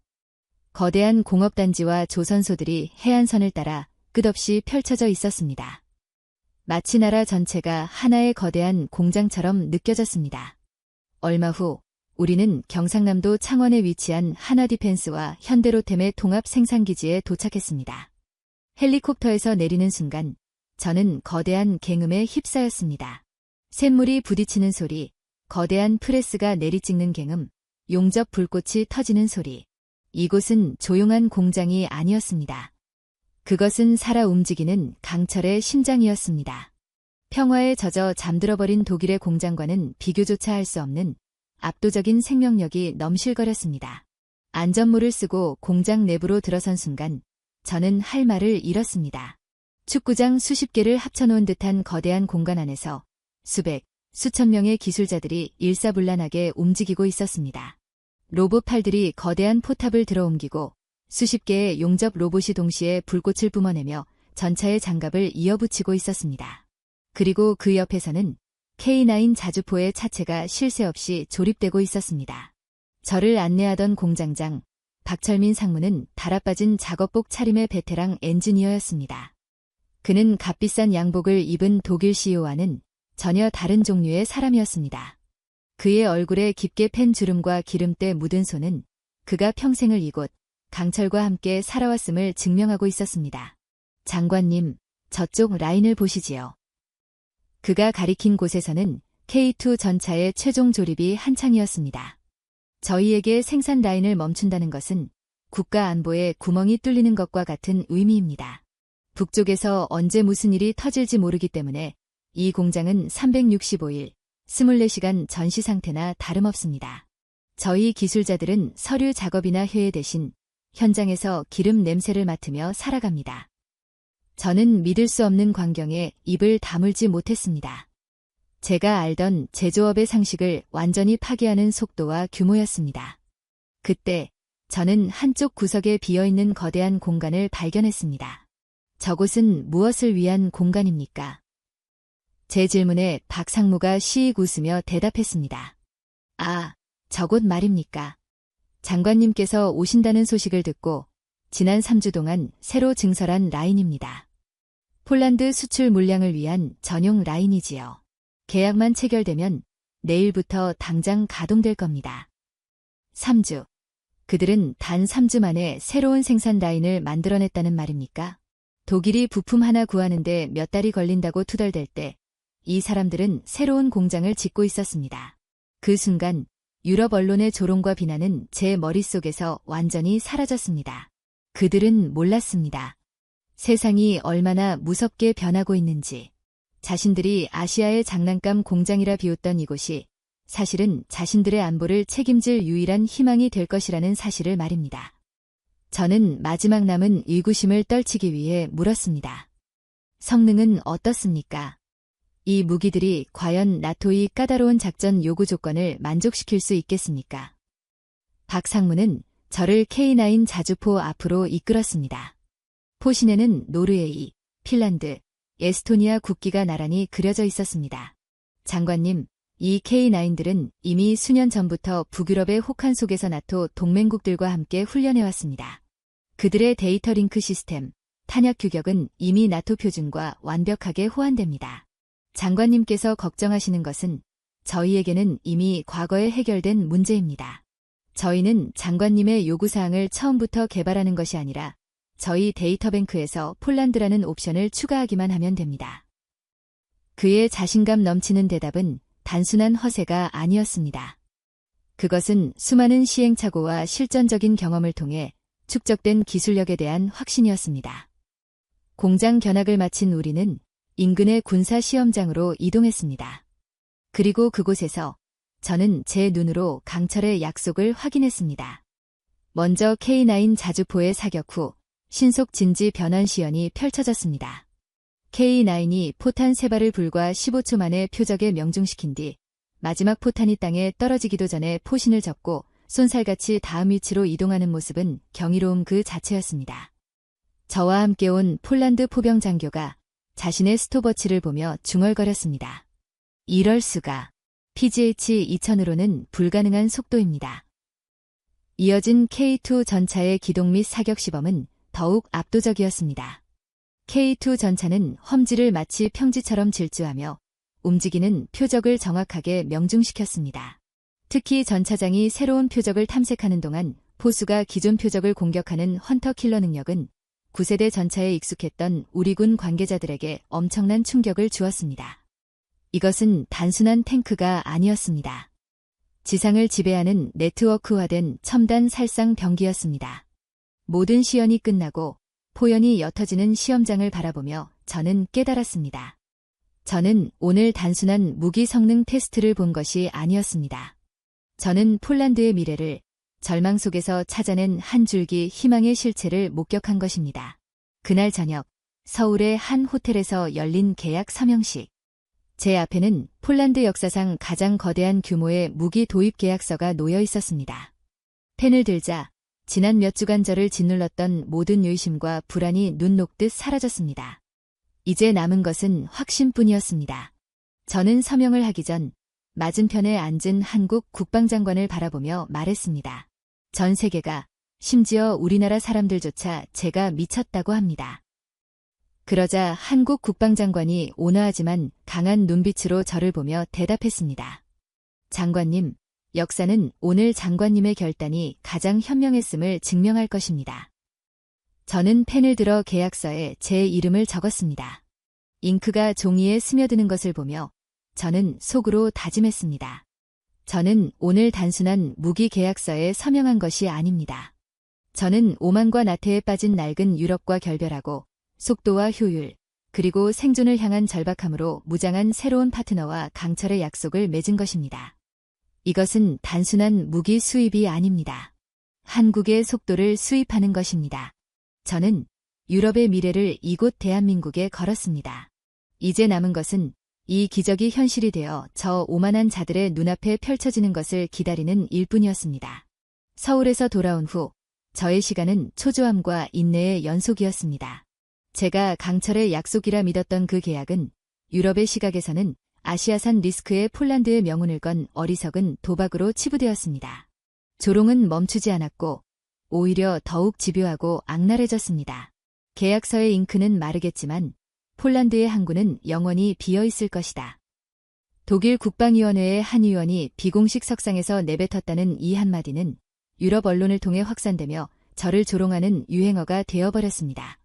거대한 공업단지와 조선소들이 해안선을 따라 끝없이 펼쳐져 있었습니다. 마치 나라 전체가 하나의 거대한 공장처럼 느껴졌습니다. 얼마 후 우리는 경상남도 창원에 위치한 하나디펜스와 현대로템의 통합 생산기지에 도착했습니다. 헬리콥터에서 내리는 순간 저는 거대한 갱음에 휩싸였습니다. 샘물이 부딪히는 소리, 거대한 프레스가 내리찍는 갱음, 용접 불꽃이 터지는 소리. 이곳은 조용한 공장이 아니었습니다. 그것은 살아 움직이는 강철의 심장이었습니다. 평화에 젖어 잠들어버린 독일의 공장과는 비교조차 할 수 없는 압도적인 생명력이 넘실거렸습니다. 안전모를 쓰고 공장 내부로 들어선 순간 저는 할 말을 잃었습니다. 축구장 수십 개를 합쳐놓은 듯한 거대한 공간 안에서 수백, 수천 명의 기술자들이 일사불란하게 움직이고 있었습니다. 로봇 팔들이 거대한 포탑을 들어옮기고 수십 개의 용접 로봇이 동시에 불꽃을 뿜어내며 전차의 장갑을 이어붙이고 있었습니다. 그리고 그 옆에서는 K9 자주포의 차체가 쉴 새 없이 조립되고 있었습니다. 저를 안내하던 공장장 박철민 상무는 달아빠진 작업복 차림의 베테랑 엔지니어였습니다. 그는 값비싼 양복을 입은 독일 CEO와는 전혀 다른 종류의 사람이었습니다. 그의 얼굴에 깊게 팬 주름과 기름때 묻은 손은 그가 평생을 이곳 강철과 함께 살아왔음을 증명하고 있었습니다. 장관님, 저쪽 라인을 보시지요. 그가 가리킨 곳에서는 K2 전차의 최종 조립이 한창이었습니다. 저희에게 생산 라인을 멈춘다는 것은 국가 안보에 구멍이 뚫리는 것과 같은 의미입니다. 북쪽에서 언제 무슨 일이 터질지 모르기 때문에 이 공장은 365일, 24시간 전시 상태나 다름없습니다. 저희 기술자들은 서류 작업이나 회의 대신 현장에서 기름 냄새를 맡으며 살아갑니다. 저는 믿을 수 없는 광경에 입을 다물지 못했습니다. 제가 알던 제조업의 상식을 완전히 파괴하는 속도와 규모였습니다. 그때 저는 한쪽 구석에 비어있는 거대한 공간을 발견했습니다. 저곳은 무엇을 위한 공간입니까? 제 질문에 박 상무가 시익 웃으며 대답했습니다. 아, 저곳 말입니까? 장관님께서 오신다는 소식을 듣고 지난 3주 동안 새로 증설한 라인입니다. 폴란드 수출 물량을 위한 전용 라인이지요. 계약만 체결되면 내일부터 당장 가동될 겁니다. 3주. 그들은 단 3주 만에 새로운 생산 라인을 만들어냈다는 말입니까? 독일이 부품 하나 구하는데 몇 달이 걸린다고 투덜댈 때 이 사람들은 새로운 공장을 짓고 있었습니다. 그 순간 유럽 언론의 조롱과 비난은 제 머릿속에서 완전히 사라졌습니다. 그들은 몰랐습니다. 세상이 얼마나 무섭게 변하고 있는지. 자신들이 아시아의 장난감 공장이라 비웃던 이곳이 사실은 자신들의 안보를 책임질 유일한 희망이 될 것이라는 사실을 말입니다. 저는 마지막 남은 의구심을 떨치기 위해 물었습니다. 성능은 어떻습니까? 이 무기들이 과연 나토의 까다로운 작전 요구 조건을 만족시킬 수 있겠습니까? 박 상무는 저를 K9 자주포 앞으로 이끌었습니다. 포신에는 노르웨이, 핀란드, 에스토니아 국기가 나란히 그려져 있었습니다. 장관님, 이 K9들은 이미 수년 전부터 북유럽의 혹한 속에서 나토 동맹국들과 함께 훈련해왔습니다. 그들의 데이터 링크 시스템, 탄약 규격은 이미 나토 표준과 완벽하게 호환됩니다. 장관님께서 걱정하시는 것은 저희에게는 이미 과거에 해결된 문제입니다. 저희는 장관님의 요구사항을 처음부터 개발하는 것이 아니라 저희 데이터뱅크에서 폴란드라는 옵션을 추가하기만 하면 됩니다. 그의 자신감 넘치는 대답은 단순한 허세가 아니었습니다. 그것은 수많은 시행착오와 실전적인 경험을 통해 축적된 기술력에 대한 확신이었습니다. 공장 견학을 마친 우리는 인근의 군사 시험장으로 이동했습니다. 그리고 그곳에서 저는 제 눈으로 강철의 약속을 확인했습니다. 먼저 K9 자주포의 사격 후 신속 진지 변환 시연이 펼쳐졌습니다. K9이 포탄 3발을 불과 15초 만에 표적에 명중시킨 뒤 마지막 포탄이 땅에 떨어지기도 전에 포신을 접고 쏜살같이 다음 위치로 이동하는 모습은 경이로움 그 자체였습니다. 저와 함께 온 폴란드 포병 장교가 자신의 스톱워치를 보며 중얼거렸습니다. 이럴 수가. PGH-2000으로는 불가능한 속도입니다. 이어진 K2 전차의 기동 및 사격 시범은 더욱 압도적이었습니다. K2 전차는 험지를 마치 평지처럼 질주하며 움직이는 표적을 정확하게 명중시켰습니다. 특히 전차장이 새로운 표적을 탐색하는 동안 포수가 기존 표적을 공격하는 헌터 킬러 능력은 9세대 전차에 익숙했던 우리 군 관계자들에게 엄청난 충격을 주었습니다. 이것은 단순한 탱크가 아니었습니다. 지상을 지배하는 네트워크화된 첨단 살상 병기였습니다. 모든 시연이 끝나고 포연이 옅어지는 시험장을 바라보며 저는 깨달았습니다. 저는 오늘 단순한 무기 성능 테스트를 본 것이 아니었습니다. 저는 폴란드의 미래를 절망 속에서 찾아낸 한 줄기 희망의 실체를 목격한 것입니다. 그날 저녁 서울의 한 호텔에서 열린 계약 서명식. 제 앞에는 폴란드 역사상 가장 거대한 규모의 무기 도입 계약서가 놓여 있었습니다. 펜을 들자 지난 몇 주간 저를 짓눌렀던 모든 의심과 불안이 눈 녹듯 사라졌습니다. 이제 남은 것은 확신뿐이었습니다. 저는 서명을 하기 전 맞은편에 앉은 한국 국방장관을 바라보며 말했습니다. 전 세계가, 심지어 우리나라 사람들조차 제가 미쳤다고 합니다. 그러자 한국 국방장관이 온화하지만 강한 눈빛으로 저를 보며 대답했습니다. 장관님, 역사는 오늘 장관님의 결단이 가장 현명했음을 증명할 것입니다. 저는 펜을 들어 계약서에 제 이름을 적었습니다. 잉크가 종이에 스며드는 것을 보며 저는 속으로 다짐했습니다. 저는 오늘 단순한 무기 계약서에 서명한 것이 아닙니다. 저는 오만과 나태에 빠진 낡은 유럽과 결별하고 속도와 효율, 그리고 생존을 향한 절박함으로 무장한 새로운 파트너와 강철의 약속을 맺은 것입니다. 이것은 단순한 무기 수입이 아닙니다. 한국의 속도를 수입하는 것입니다. 저는 유럽의 미래를 이곳 대한민국에 걸었습니다. 이제 남은 것은 이 기적이 현실이 되어 저 오만한 자들의 눈앞에 펼쳐지는 것을 기다리는 일뿐이었습니다. 서울에서 돌아온 후 저의 시간은 초조함과 인내의 연속이었습니다. 제가 강철의 약속이라 믿었던 그 계약은 유럽의 시각에서는 아시아산 리스크에 폴란드의 명운을 건 어리석은 도박으로 치부되었습니다. 조롱은 멈추지 않았고 오히려 더욱 집요하고 악랄해졌습니다. 계약서의 잉크는 마르겠지만 폴란드의 항구는 영원히 비어있을 것이다. 독일 국방위원회의 한 의원이 비공식 석상에서 내뱉었다는 이 한마디는 유럽 언론을 통해 확산되며 저를 조롱하는 유행어가 되어버렸습니다.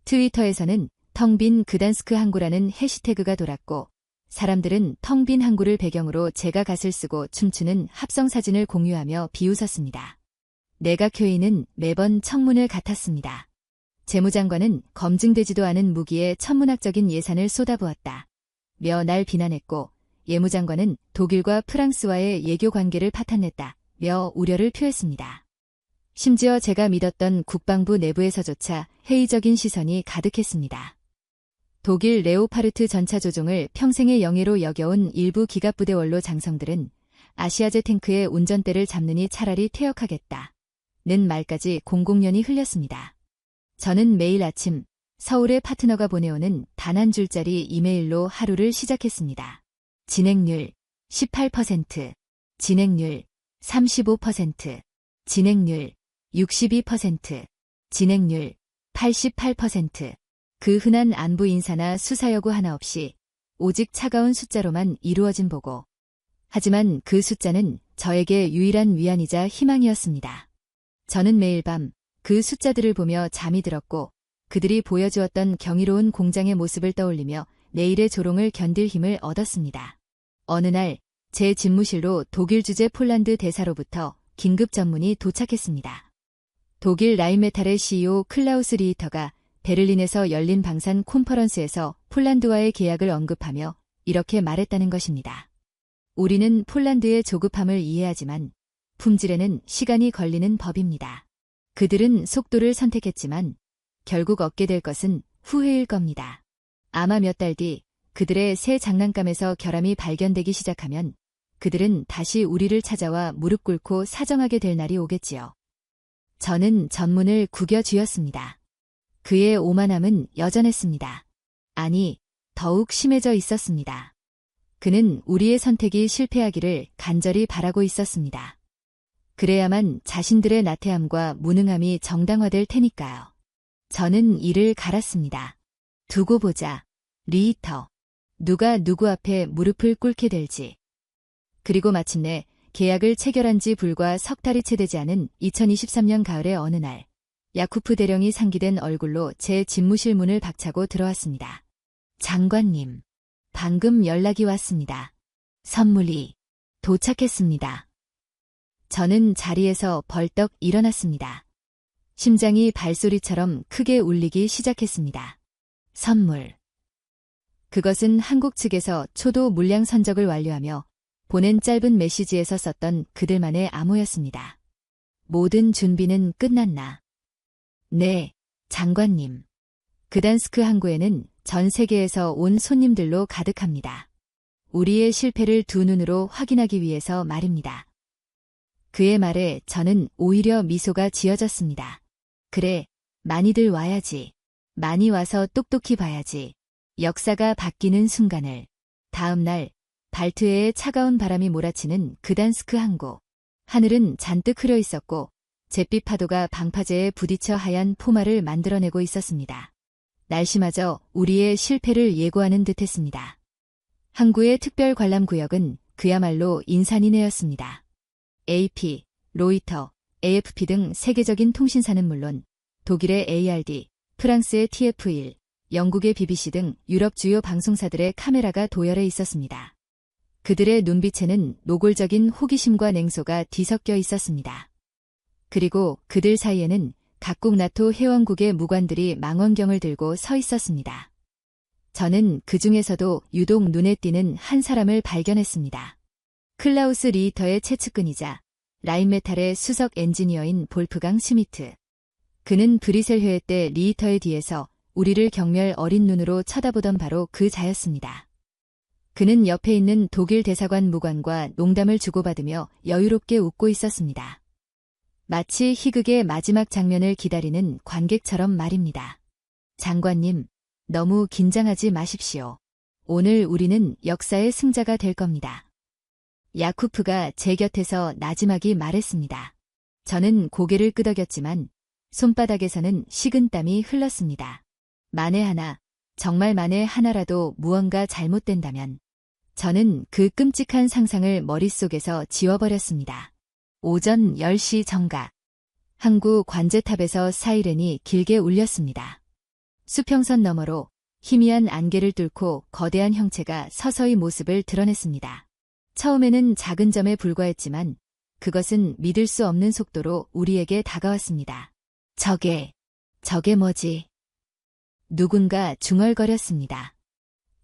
트위터에서는 텅 빈 그단스크 항구라는 해시태그가 돌았고 사람들은 텅 빈 항구를 배경으로 제가 갓을 쓰고 춤추는 합성사진을 공유하며 비웃었습니다. 내각회의는 매번 청문회 같았습니다. 재무장관은 검증되지도 않은 무기에 천문학적인 예산을 쏟아부었다 며 날 비난했고 예무장관은 독일과 프랑스와의 예교 관계를 파탄냈다 며 우려를 표했습니다. 심지어 제가 믿었던 국방부 내부에서조차 회의적인 시선이 가득했습니다. 독일 레오파르트 전차 조종을 평생의 영예로 여겨온 일부 기갑부대 원로 장성들은 아시아제 탱크의 운전대를 잡느니 차라리 퇴역하겠다 는 말까지 공공연히 흘렸습니다. 저는 매일 아침 서울의 파트너가 보내오는 단 한 줄짜리 이메일로 하루를 시작했습니다. 진행률 18%, 진행률 35%, 진행률 62%, 진행률 88%. 그 흔한 안부 인사나 수사 여구 하나 없이 오직 차가운 숫자로만 이루어진 보고. 하지만 그 숫자는 저에게 유일한 위안이자 희망이었습니다. 저는 매일 밤 그 숫자들을 보며 잠이 들었고 그들이 보여주었던 경이로운 공장의 모습을 떠올리며 내일의 조롱을 견딜 힘을 얻었습니다. 어느 날 제 집무실로 독일 주재 폴란드 대사로부터 긴급 전문이 도착했습니다. 독일 라인메탈의 CEO 클라우스 리히터가 베를린에서 열린 방산 콘퍼런스에서 폴란드와의 계약을 언급하며 이렇게 말했다는 것입니다. 우리는 폴란드의 조급함을 이해하지만 품질에는 시간이 걸리는 법입니다. 그들은 속도를 선택했지만 결국 얻게 될 것은 후회일 겁니다. 아마 몇 달 뒤 그들의 새 장난감에서 결함이 발견되기 시작하면 그들은 다시 우리를 찾아와 무릎 꿇고 사정하게 될 날이 오겠지요. 저는 전문을 구겨 쥐었습니다. 그의 오만함은 여전했습니다. 아니, 더욱 심해져 있었습니다. 그는 우리의 선택이 실패하기를 간절히 바라고 있었습니다. 그래야만 자신들의 나태함과 무능함이 정당화될 테니까요. 저는 이를 갈았습니다. 두고 보자, 리히터. 누가 누구 앞에 무릎을 꿇게 될지. 그리고 마침내 계약을 체결한 지 불과 석 달이 채 되지 않은 2023년 가을의 어느 날, 야쿠프 대령이 상기된 얼굴로 제 집무실 문을 박차고 들어왔습니다. 장관님, 방금 연락이 왔습니다. 선물이 도착했습니다. 저는 자리에서 벌떡 일어났습니다. 심장이 발소리처럼 크게 울리기 시작했습니다. 선물. 그것은 한국 측에서 초도 물량 선적을 완료하며 보낸 짧은 메시지에서 썼던 그들만의 암호였습니다. 모든 준비는 끝났나? 네, 장관님. 그단스크 항구에는 전 세계에서 온 손님들로 가득합니다. 우리의 실패를 두 눈으로 확인하기 위해서 말입니다. 그의 말에 저는 오히려 미소가 지어졌습니다. 그래, 많이들 와야지. 많이 와서 똑똑히 봐야지. 역사가 바뀌는 순간을. 다음 날, 발트해에 차가운 바람이 몰아치는 그단스크 항구. 하늘은 잔뜩 흐려 있었고 잿빛 파도가 방파제에 부딪혀 하얀 포마를 만들어내고 있었습니다. 날씨마저 우리의 실패를 예고하는 듯했습니다. 항구의 특별 관람 구역은 그야말로 인산인해였습니다. AP, 로이터, AFP 등 세계적인 통신사는 물론 독일의 ARD, 프랑스의 TF1, 영국의 BBC 등 유럽 주요 방송사들의 카메라가 도열해 있었습니다. 그들의 눈빛에는 노골적인 호기심과 냉소가 뒤섞여 있었습니다. 그리고 그들 사이에는 각국 나토 회원국의 무관들이 망원경을 들고 서 있었습니다. 저는 그 중에서도 유독 눈에 띄는 한 사람을 발견했습니다. 클라우스 리히터의 최측근이자 라인메탈의 수석 엔지니어인 볼프강 슈미트. 그는 브리셀 회의 때 리히터의 뒤에서 우리를 경멸 어린 눈으로 쳐다보던 바로 그 자였습니다. 그는 옆에 있는 독일 대사관 무관과 농담을 주고받으며 여유롭게 웃고 있었습니다. 마치 희극의 마지막 장면을 기다리는 관객처럼 말입니다. 장관님, 너무 긴장하지 마십시오. 오늘 우리는 역사의 승자가 될 겁니다. 야쿠프가 제 곁에서 나지막이 말했습니다. 저는 고개를 끄덕였지만 손바닥에서는 식은땀이 흘렀습니다. 만에 하나, 정말 만에 하나라도 무언가 잘못된다면 저는 그 끔찍한 상상을 머릿속에서 지워버렸습니다. 오전 10시 정각. 항구 관제탑에서 사이렌이 길게 울렸습니다. 수평선 너머로 희미한 안개를 뚫고 거대한 형체가 서서히 모습을 드러냈습니다. 처음에는 작은 점에 불과했지만 그것은 믿을 수 없는 속도로 우리에게 다가왔습니다. 저게 뭐지? 누군가 중얼거렸습니다.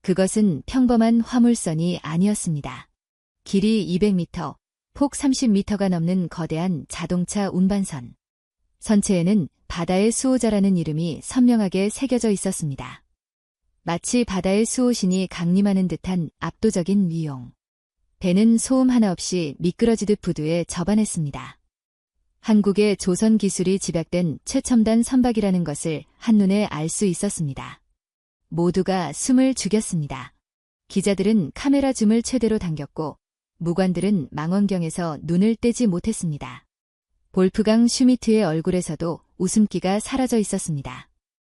그것은 평범한 화물선이 아니었습니다. 길이 200m, 폭 30m가 넘는 거대한 자동차 운반선. 선체에는 바다의 수호자라는 이름이 선명하게 새겨져 있었습니다. 마치 바다의 수호신이 강림하는 듯한 압도적인 위용. 배는 소음 하나 없이 미끄러지듯 부두에 접안했습니다. 한국의 조선 기술이 집약된 최첨단 선박이라는 것을 한눈에 알 수 있었습니다. 모두가 숨을 죽였습니다. 기자들은 카메라 줌을 최대로 당겼고 무관들은 망원경에서 눈을 떼지 못했습니다. 볼프강 슈미트의 얼굴에서도 웃음기가 사라져 있었습니다.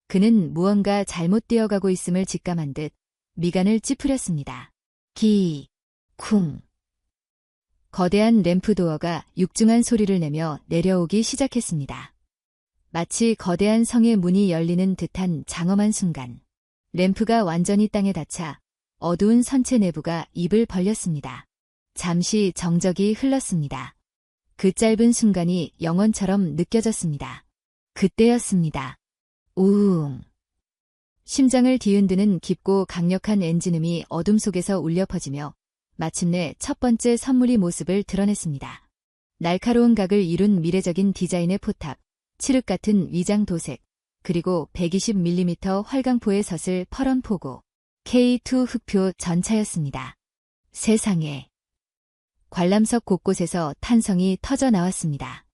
그는 무언가 잘못 되어가고 있음을 직감한 듯 미간을 찌푸렸습니다. 쿵. 거대한 램프 도어가 육중한 소리를 내며 내려오기 시작했습니다. 마치 거대한 성의 문이 열리는 듯한 장엄한 순간, 램프가 완전히 땅에 닿자 어두운 선체 내부가 입을 벌렸습니다. 잠시 정적이 흘렀습니다. 그 짧은 순간이 영원처럼 느껴졌습니다. 그때였습니다. 우웅. 심장을 뒤흔드는 깊고 강력한 엔진음이 어둠 속에서 울려 퍼지며 마침내 첫 번째 선물이 모습을 드러냈습니다. 날카로운 각을 이룬 미래적인 디자인의 포탑, 칠흑 같은 위장 도색, 그리고 120mm 활강포에 섰을 퍼런 포구, K2 흑표 전차였습니다. 세상에. 관람석 곳곳에서 탄성이 터져 나왔습니다.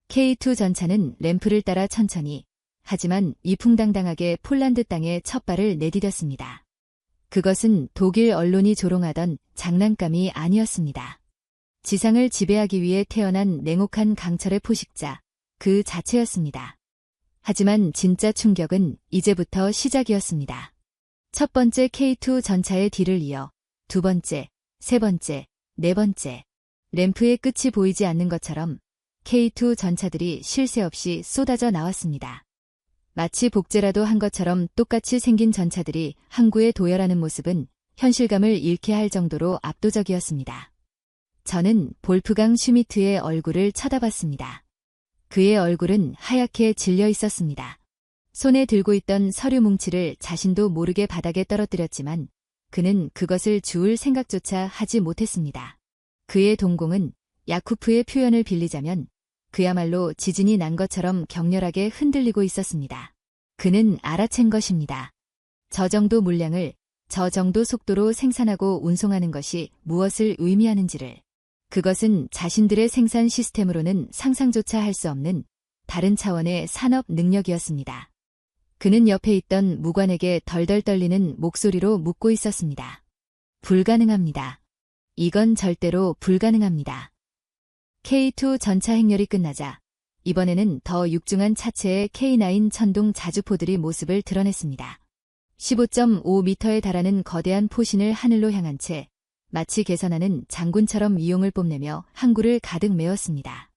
K2 전차는 램프를 따라 천천히, 하지만 위풍당당하게 폴란드 땅에 첫 발을 내디뎠습니다. 그것은 독일 언론이 조롱하던 장난감이 아니었습니다. 지상을 지배하기 위해 태어난 냉혹한 강철의 포식자, 그 자체였습니다. 하지만 진짜 충격은 이제부터 시작이었습니다. 첫 번째 K2 전차의 뒤를 이어 두 번째, 세 번째, 네 번째, 램프의 끝이 보이지 않는 것처럼 K2 전차들이 쉴 새 없이 쏟아져 나왔습니다. 마치 복제라도 한 것처럼 똑같이 생긴 전차들이 항구에 도열하는 모습은 현실감을 잃게 할 정도로 압도적이었습니다. 저는 볼프강 슈미트의 얼굴을 쳐다봤습니다. 그의 얼굴은 하얗게 질려 있었습니다. 손에 들고 있던 서류 뭉치를 자신도 모르게 바닥에 떨어뜨렸지만 그는 그것을 주울 생각조차 하지 못했습니다. 그의 동공은 야쿠프의 표현을 빌리자면 그야말로 지진이 난 것처럼 격렬하게 흔들리고 있었습니다. 그는 알아챈 것입니다. 저 정도 물량을 저 정도 속도로 생산하고 운송하는 것이 무엇을 의미하는지를. 그것은 자신들의 생산 시스템으로는 상상조차 할 수 없는 다른 차원의 산업 능력이었습니다. 그는 옆에 있던 무관에게 덜덜 떨리는 목소리로 묻고 있었습니다. 불가능합니다. 이건 절대로 불가능합니다. K2 전차 행렬이 끝나자 이번에는 더 육중한 차체의 K9 천둥 자주포들이 모습을 드러냈습니다. 15.5m에 달하는 거대한 포신을 하늘로 향한 채 마치 개선하는 장군처럼 위용을 뽐내며 항구를 가득 메웠습니다.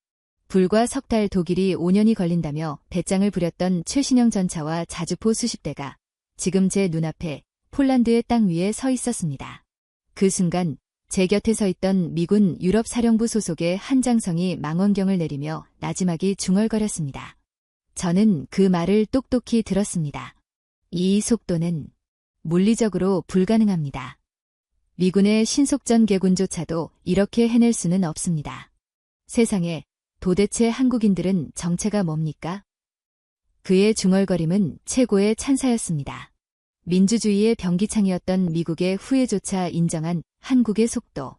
불과 석 달 독일이 5년이 걸린다며 배짱을 부렸던 최신형 전차와 자주포 수십 대가 지금 제 눈앞에 폴란드의 땅 위에 서 있었습니다. 그 순간 제 곁에 서 있던 미군 유럽 사령부 소속의 한 장성이 망원경을 내리며 나지막이 중얼거렸습니다. 저는 그 말을 똑똑히 들었습니다. 이 속도는 물리적으로 불가능합니다. 미군의 신속전 개군조차도 이렇게 해낼 수는 없습니다. 세상에 도대체 한국인들은 정체가 뭡니까? 그의 중얼거림은 최고의 찬사였습니다. 민주주의의 병기창이었던 미국의 후예조차 인정한 한국의 속도.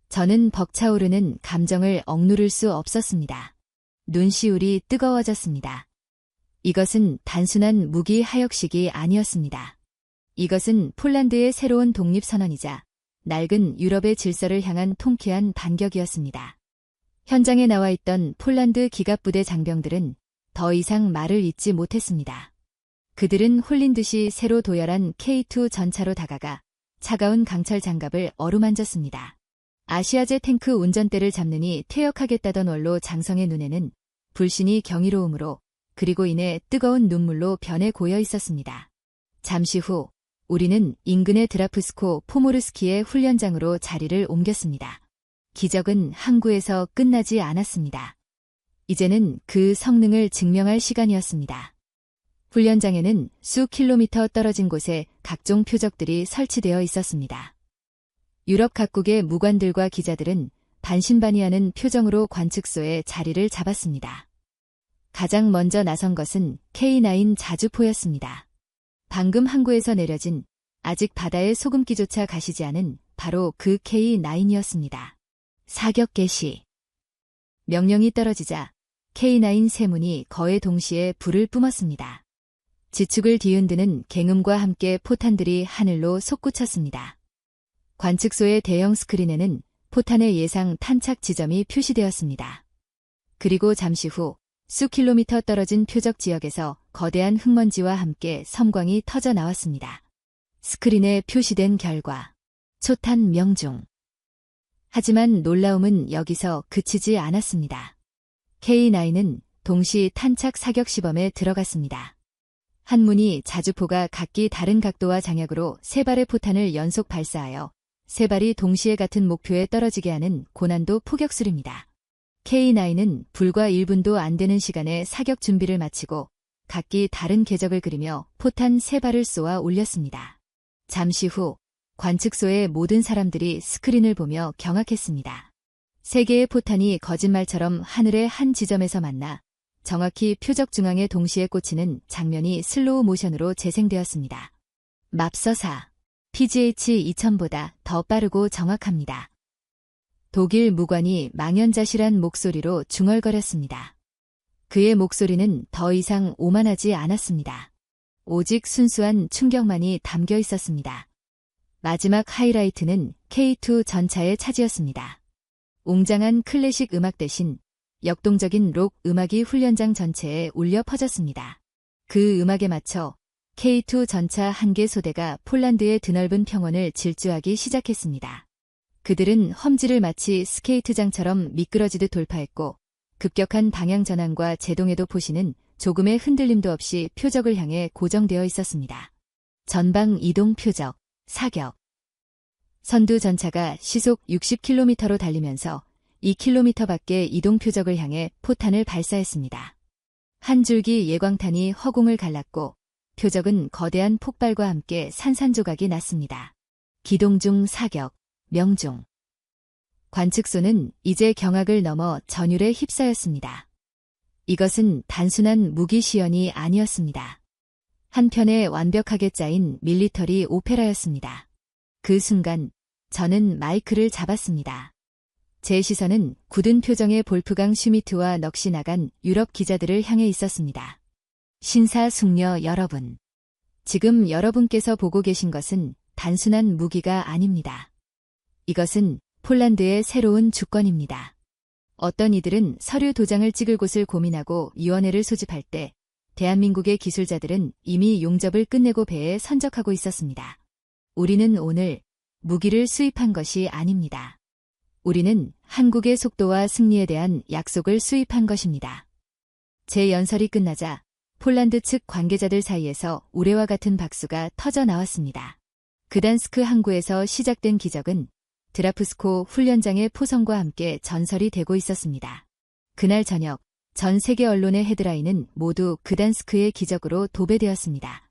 저는 벅차오르는 감정을 억누를 수 없었습니다. 눈시울이 뜨거워졌습니다. 이것은 단순한 무기 하역식이 아니었습니다. 이것은 폴란드의 새로운 독립선언이자 낡은 유럽의 질서를 향한 통쾌한 반격이었습니다. 현장에 나와 있던 폴란드 기갑부대 장병들은 더 이상 말을 잇지 못했습니다. 그들은 홀린 듯이 새로 도열한 K2 전차로 다가가 차가운 강철 장갑을 어루만졌습니다. 아시아제 탱크 운전대를 잡느니 퇴역하겠다던 원로 장성의 눈에는 불신이 경이로움으로 그리고 이내 뜨거운 눈물로 변해 고여 있었습니다. 잠시 후 우리는 인근의 드라프스코 포모르스키의 훈련장으로 자리를 옮겼습니다. 기적은 항구에서 끝나지 않았습니다. 이제는 그 성능을 증명할 시간이었습니다. 훈련장에는 수 킬로미터 떨어진 곳에 각종 표적들이 설치되어 있었습니다. 유럽 각국의 무관들과 기자들은 반신반의하는 표정으로 관측소에 자리를 잡았습니다. 가장 먼저 나선 것은 K9 자주포였습니다. 방금 항구에서 내려진 아직 바다의 소금기조차 가시지 않은 바로 그 K9이었습니다. 사격 개시. 명령이 떨어지자 K9 세문이 거의 동시에 불을 뿜었습니다. 지축을 뒤흔드는 갱음과 함께 포탄들이 하늘로 솟구쳤습니다. 관측소의 대형 스크린에는 포탄의 예상 탄착 지점이 표시되었습니다. 그리고 잠시 후 수 킬로미터 떨어진 표적 지역에서 거대한 흙먼지와 함께 섬광이 터져 나왔습니다. 스크린에 표시된 결과 초탄 명중. 하지만 놀라움은 여기서 그치지 않았습니다. K9은 동시 탄착 사격 시범에 들어갔습니다. 한 문이 자주포가 각기 다른 각도와 장약으로 세 발의 포탄을 연속 발사하여 세 발이 동시에 같은 목표에 떨어지게 하는 고난도 포격술입니다. K9은 불과 1분도 안 되는 시간에 사격 준비를 마치고 각기 다른 궤적을 그리며 포탄 3발을 쏘아 올렸습니다. 잠시 후 관측소의 모든 사람들이 스크린을 보며 경악했습니다. 3개의 포탄이 거짓말처럼 하늘의 한 지점에서 만나 정확히 표적 중앙에 동시에 꽂히는 장면이 슬로우 모션으로 재생되었습니다. 맙서사 PGH-2000보다 더 빠르고 정확합니다. 독일 무관이 망연자실한 목소리로 중얼거렸습니다. 그의 목소리는 더 이상 오만하지 않았습니다. 오직 순수한 충격만이 담겨 있었습니다. 마지막 하이라이트는 K2 전차의 차지였습니다. 웅장한 클래식 음악 대신 역동적인 록 음악이 훈련장 전체에 울려 퍼졌습니다. 그 음악에 맞춰 K2 전차 한 개 소대가 폴란드의 드넓은 평원을 질주하기 시작했습니다. 그들은 험지를 마치 스케이트장처럼 미끄러지듯 돌파했고 급격한 방향 전환과 제동에도 포시는 조금의 흔들림도 없이 표적을 향해 고정되어 있었습니다. 전방 이동 표적, 사격. 선두 전차가 시속 60km로 달리면서 2km 밖의 이동 표적을 향해 포탄을 발사했습니다. 한 줄기 예광탄이 허공을 갈랐고 표적은 거대한 폭발과 함께 산산조각이 났습니다. 기동 중 사격, 명중. 관측소는 이제 경악을 넘어 전율에 휩싸였습니다. 이것은 단순한 무기 시연이 아니었습니다. 한편에 완벽하게 짜인 밀리터리 오페라였습니다. 그 순간 저는 마이크를 잡았습니다. 제 시선은 굳은 표정의 볼프강 슈미트와 넋이 나간 유럽 기자들을 향해 있었습니다. 신사숙녀 여러분. 지금 여러분께서 보고 계신 것은 단순한 무기가 아닙니다. 이것은 폴란드의 새로운 주권입니다. 어떤 이들은 서류 도장을 찍을 곳을 고민하고 위원회를 소집할 때 대한민국의 기술자들은 이미 용접을 끝내고 배에 선적하고 있었습니다. 우리는 오늘 무기를 수입한 것이 아닙니다. 우리는 한국의 속도와 승리에 대한 약속을 수입한 것입니다. 제 연설이 끝나자 폴란드 측 관계자들 사이에서 우레와 같은 박수가 터져 나왔습니다. 그단스크 항구에서 시작된 기적은 드라프스코 훈련장의 포성과 함께 전설이 되고 있었습니다. 그날 저녁 전 세계 언론의 헤드라인은 모두 그단스크의 기적으로 도배되었습니다.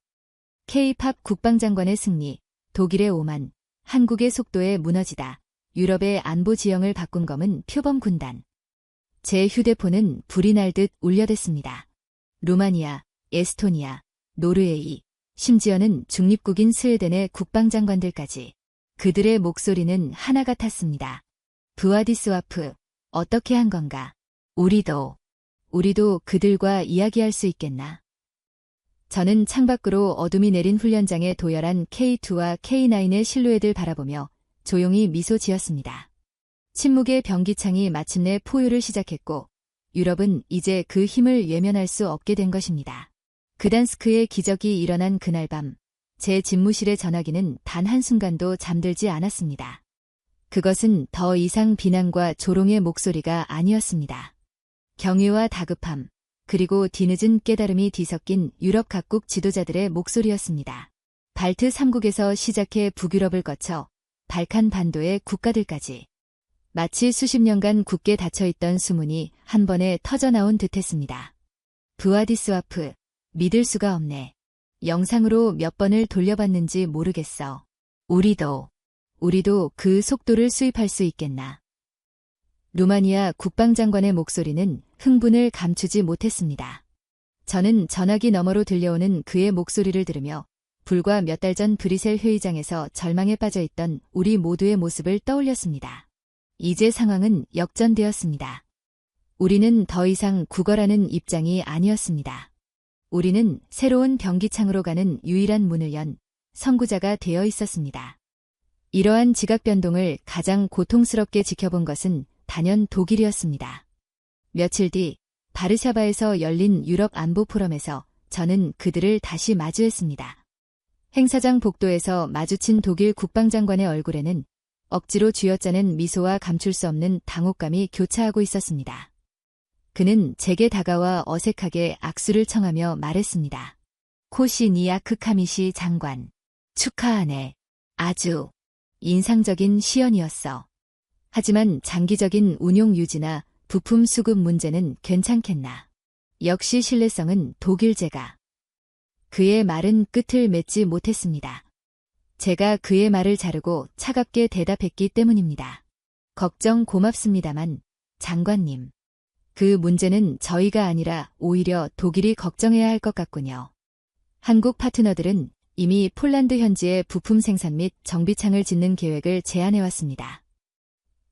K-팝 국방장관의 승리, 독일의 오만, 한국의 속도에 무너지다, 유럽의 안보 지형을 바꾼 검은 표범 군단. 제 휴대폰은 불이 날 듯 울려댔습니다. 루마니아, 에스토니아, 노르웨이, 심지어는 중립국인 스웨덴의 국방장관들까지. 그들의 목소리는 하나 같았습니다. 브와디스와프, 어떻게 한 건가? 우리도 그들과 이야기할 수 있겠나? 저는 창밖으로 어둠이 내린 훈련장에 도열한 K2와 K9의 실루엣을 바라보며 조용히 미소 지었습니다. 침묵의 병기창이 마침내 포효를 시작했고 유럽은 이제 그 힘을 외면할 수 없게 된 것입니다. 그단스크의 기적이 일어난 그날 밤, 제 집무실의 전화기는 단 한순간도 잠들지 않았습니다. 그것은 더 이상 비난과 조롱의 목소리가 아니었습니다. 경외와 다급함, 그리고 뒤늦은 깨달음이 뒤섞인 유럽 각국 지도자들의 목소리였습니다. 발트 3국에서 시작해 북유럽을 거쳐 발칸 반도의 국가들까지. 마치 수십 년간 굳게 닫혀있던 수문이 한 번에 터져나온 듯했습니다. 브와디스와프, 믿을 수가 없네. 영상으로 몇 번을 돌려봤는지 모르겠어. 우리도 그 속도를 수입할 수 있겠나. 루마니아 국방장관의 목소리는 흥분을 감추지 못했습니다. 저는 전화기 너머로 들려오는 그의 목소리를 들으며 불과 몇 달 전 브뤼셀 회의장에서 절망에 빠져있던 우리 모두의 모습을 떠올렸습니다. 이제 상황은 역전되었습니다. 우리는 더 이상 국어라는 입장이 아니었습니다. 우리는 새로운 병기창으로 가는 유일한 문을 연 선구자가 되어 있었습니다. 이러한 지각 변동을 가장 고통스럽게 지켜본 것은 단연 독일이었습니다. 며칠 뒤 바르샤바에서 열린 유럽 안보 포럼에서 저는 그들을 다시 마주했습니다. 행사장 복도에서 마주친 독일 국방장관의 얼굴에는 억지로 쥐어짜는 미소와 감출 수 없는 당혹감이 교차하고 있었습니다. 그는 제게 다가와 어색하게 악수를 청하며 말했습니다. 코시니아크 카미시 장관, 축하하네. 아주 인상적인 시연이었어. 하지만 장기적인 운용 유지나 부품 수급 문제는 괜찮겠나. 역시 신뢰성은 독일제가. 그의 말은 끝을 맺지 못했습니다. 제가 그의 말을 자르고 차갑게 대답했기 때문입니다. 걱정 고맙습니다만, 장관님. 그 문제는 저희가 아니라 오히려 독일이 걱정해야 할 것 같군요. 한국 파트너들은 이미 폴란드 현지에 부품 생산 및 정비창을 짓는 계획을 제안해왔습니다.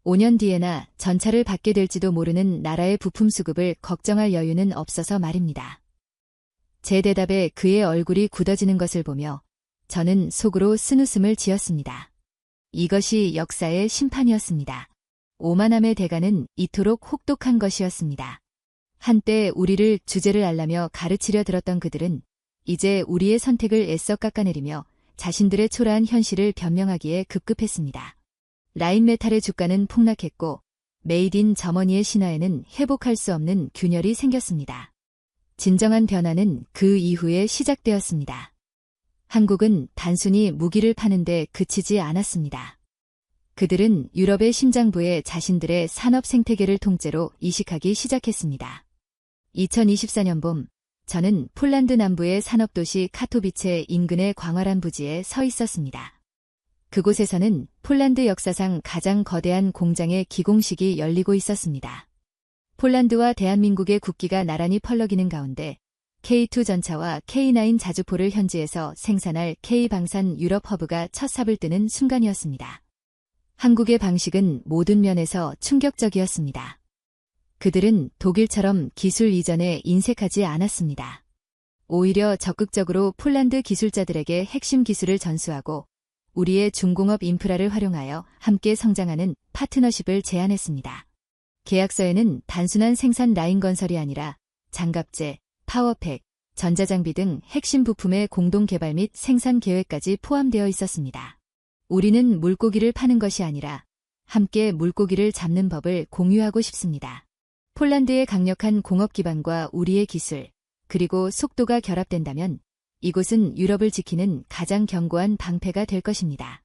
5년 뒤에나 전차를 받게 될지도 모르는 나라의 부품 수급을 걱정할 여유는 없어서 말입니다. 제 대답에 그의 얼굴이 굳어지는 것을 보며 저는 속으로 쓴웃음을 지었습니다. 이것이 역사의 심판이었습니다. 오만함의 대가는 이토록 혹독한 것이었습니다. 한때 우리를 주제를 알라며 가르치려 들었던 그들은 이제 우리의 선택을 애써 깎아내리며 자신들의 초라한 현실을 변명하기에 급급했습니다. 라인메탈의 주가는 폭락했고 메이드 인 저머니의 신화에는 회복할 수 없는 균열이 생겼습니다. 진정한 변화는 그 이후에 시작되었습니다. 한국은 단순히 무기를 파는데 그치지 않았습니다. 그들은 유럽의 심장부에 자신들의 산업 생태계를 통째로 이식하기 시작했습니다. 2024년 봄, 저는 폴란드 남부의 산업도시 카토비체 인근의 광활한 부지에 서 있었습니다. 그곳에서는 폴란드 역사상 가장 거대한 공장의 기공식이 열리고 있었습니다. 폴란드와 대한민국의 국기가 나란히 펄럭이는 가운데 K2 전차와 K9 자주포를 현지에서 생산할 K방산 유럽 허브가 첫 삽을 뜨는 순간이었습니다. 한국의 방식은 모든 면에서 충격적이었습니다. 그들은 독일처럼 기술 이전에 인색하지 않았습니다. 오히려 적극적으로 폴란드 기술자들에게 핵심 기술을 전수하고 우리의 중공업 인프라를 활용하여 함께 성장하는 파트너십을 제안했습니다. 계약서에는 단순한 생산 라인 건설이 아니라 장갑제, 파워팩, 전자장비 등 핵심 부품의 공동 개발 및 생산 계획까지 포함되어 있었습니다. 우리는 물고기를 파는 것이 아니라 함께 물고기를 잡는 법을 공유하고 싶습니다. 폴란드의 강력한 공업 기반과 우리의 기술, 그리고 속도가 결합된다면 이곳은 유럽을 지키는 가장 견고한 방패가 될 것입니다.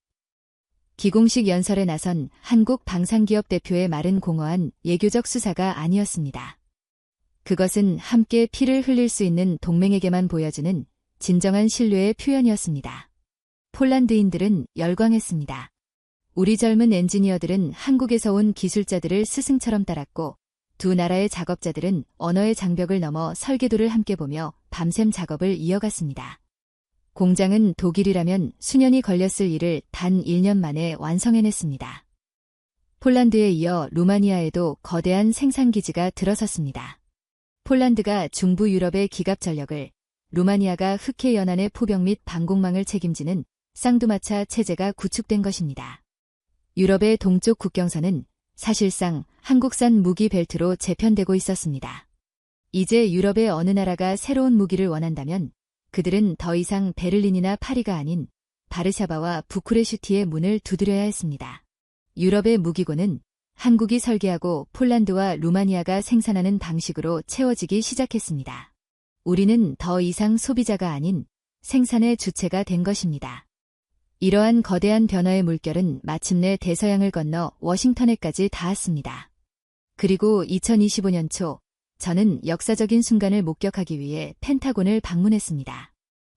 기공식 연설에 나선 한국 방산기업 대표의 말은 공허한 예교적 수사가 아니었습니다. 그것은 함께 피를 흘릴 수 있는 동맹에게만 보여주는 진정한 신뢰의 표현이었습니다. 폴란드인들은 열광했습니다. 우리 젊은 엔지니어들은 한국에서 온 기술자들을 스승처럼 따랐고 두 나라의 작업자들은 언어의 장벽을 넘어 설계도를 함께 보며 밤샘 작업을 이어갔습니다. 공장은 독일이라면 수년이 걸렸을 일을 단 1년 만에 완성해냈습니다. 폴란드에 이어 루마니아에도 거대한 생산기지가 들어섰습니다. 폴란드가 중부 유럽의 기갑 전력을, 루마니아가 흑해 연안의 포병 및 방공망을 책임지는 쌍두마차 체제가 구축된 것입니다. 유럽의 동쪽 국경선은 사실상 한국산 무기 벨트로 재편되고 있었습니다. 이제 유럽의 어느 나라가 새로운 무기를 원한다면 그들은 더 이상 베를린이나 파리가 아닌 바르샤바와 부쿠레슈티의 문을 두드려야 했습니다. 유럽의 무기고는 한국이 설계하고 폴란드와 루마니아가 생산하는 방식으로 채워지기 시작했습니다. 우리는 더 이상 소비자가 아닌 생산의 주체가 된 것입니다. 이러한 거대한 변화의 물결은 마침내 대서양을 건너 워싱턴에까지 닿았습니다. 그리고 2025년 초, 저는 역사적인 순간을 목격하기 위해 펜타곤을 방문했습니다.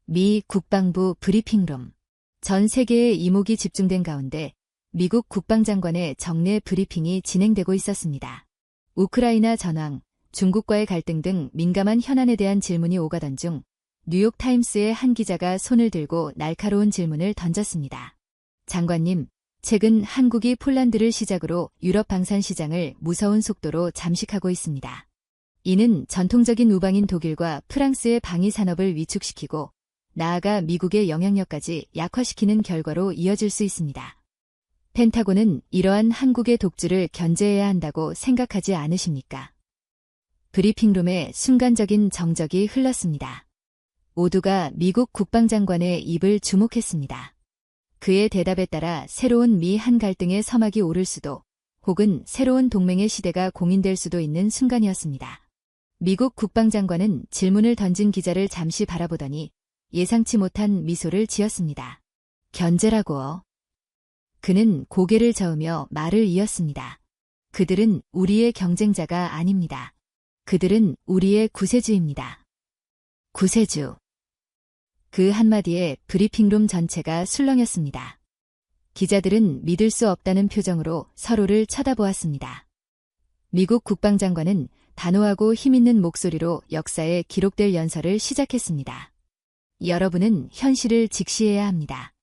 미 국방부 브리핑룸. 전 세계의 이목이 집중된 가운데 미국 국방장관의 정례 브리핑이 진행되고 있었습니다. 우크라이나 전황, 중국과의 갈등 등 민감한 현안에 대한 질문이 오가던 중 뉴욕타임스의 한 기자가 손을 들고 날카로운 질문을 던졌습니다. 장관님, 최근 한국이 폴란드를 시작으로 유럽 방산 시장을 무서운 속도로 잠식하고 있습니다. 이는 전통적인 우방인 독일과 프랑스의 방위 산업을 위축시키고 나아가 미국의 영향력까지 약화시키는 결과로 이어질 수 있습니다. 펜타곤은 이러한 한국의 독주를 견제해야 한다고 생각하지 않으십니까? 브리핑룸에 순간적인 정적이 흘렀습니다. 모두가 미국 국방장관의 입을 주목했습니다. 그의 대답에 따라 새로운 미-한 갈등의 서막이 오를 수도 혹은 새로운 동맹의 시대가 공인될 수도 있는 순간이었습니다. 미국 국방장관은 질문을 던진 기자를 잠시 바라보더니 예상치 못한 미소를 지었습니다. 견제라고요. 그는 고개를 저으며 말을 이었습니다. 그들은 우리의 경쟁자가 아닙니다. 그들은 우리의 구세주입니다. 구세주. 그 한마디에 브리핑룸 전체가 술렁였습니다. 기자들은 믿을 수 없다는 표정으로 서로를 쳐다보았습니다. 미국 국방장관은 단호하고 힘있는 목소리로 역사에 기록될 연설을 시작했습니다. 여러분은 현실을 직시해야 합니다.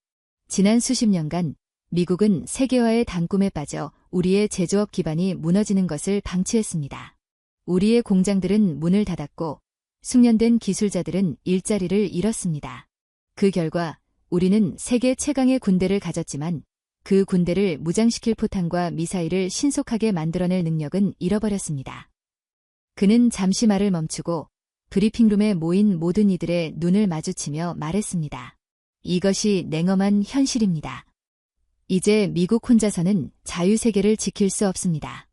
지난 수십 년간 미국은 세계화의 단꿈에 빠져 우리의 제조업 기반이 무너지는 것을 방치했습니다. 우리의 공장들은 문을 닫았고 숙련된 기술자들은 일자리를 잃었습니다. 그 결과 우리는 세계 최강의 군대를 가졌지만 그 군대를 무장시킬 포탄과 미사일을 신속하게 만들어낼 능력은 잃어버렸습니다. 그는 잠시 말을 멈추고 브리핑룸에 모인 모든 이들의 눈을 마주치며 말했습니다. 이것이 냉엄한 현실입니다. 이제 미국 혼자서는 자유세계를 지킬 수 없습니다.